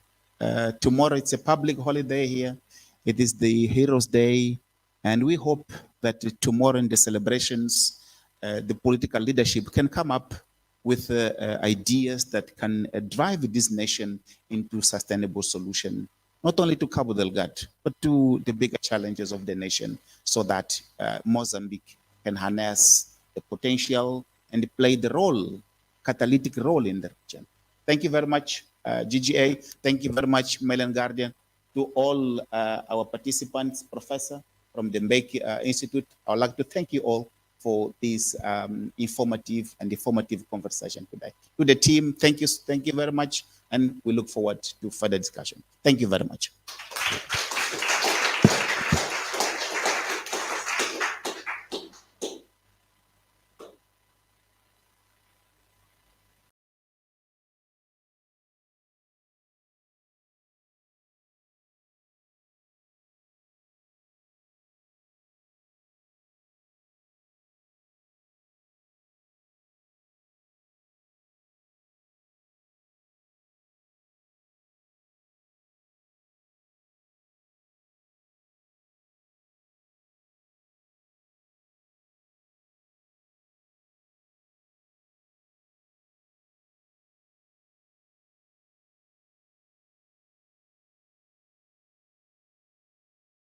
Tomorrow, it's a public holiday here. It is the Heroes' Day. And we hope that tomorrow in the celebrations, the political leadership can come up with ideas that can drive this nation into sustainable solution, not only to Cabo Delgado, but to the bigger challenges of the nation, so that Mozambique can harness the potential and play the role, catalytic role in the region. Thank you very much, GGA. Thank you very much, Mail and Guardian. To all our participants, Professor from the Mbeki Institute, I would like to thank you all for this informative conversation today. To the team, thank you very much, and we look forward to further discussion. Thank you very much.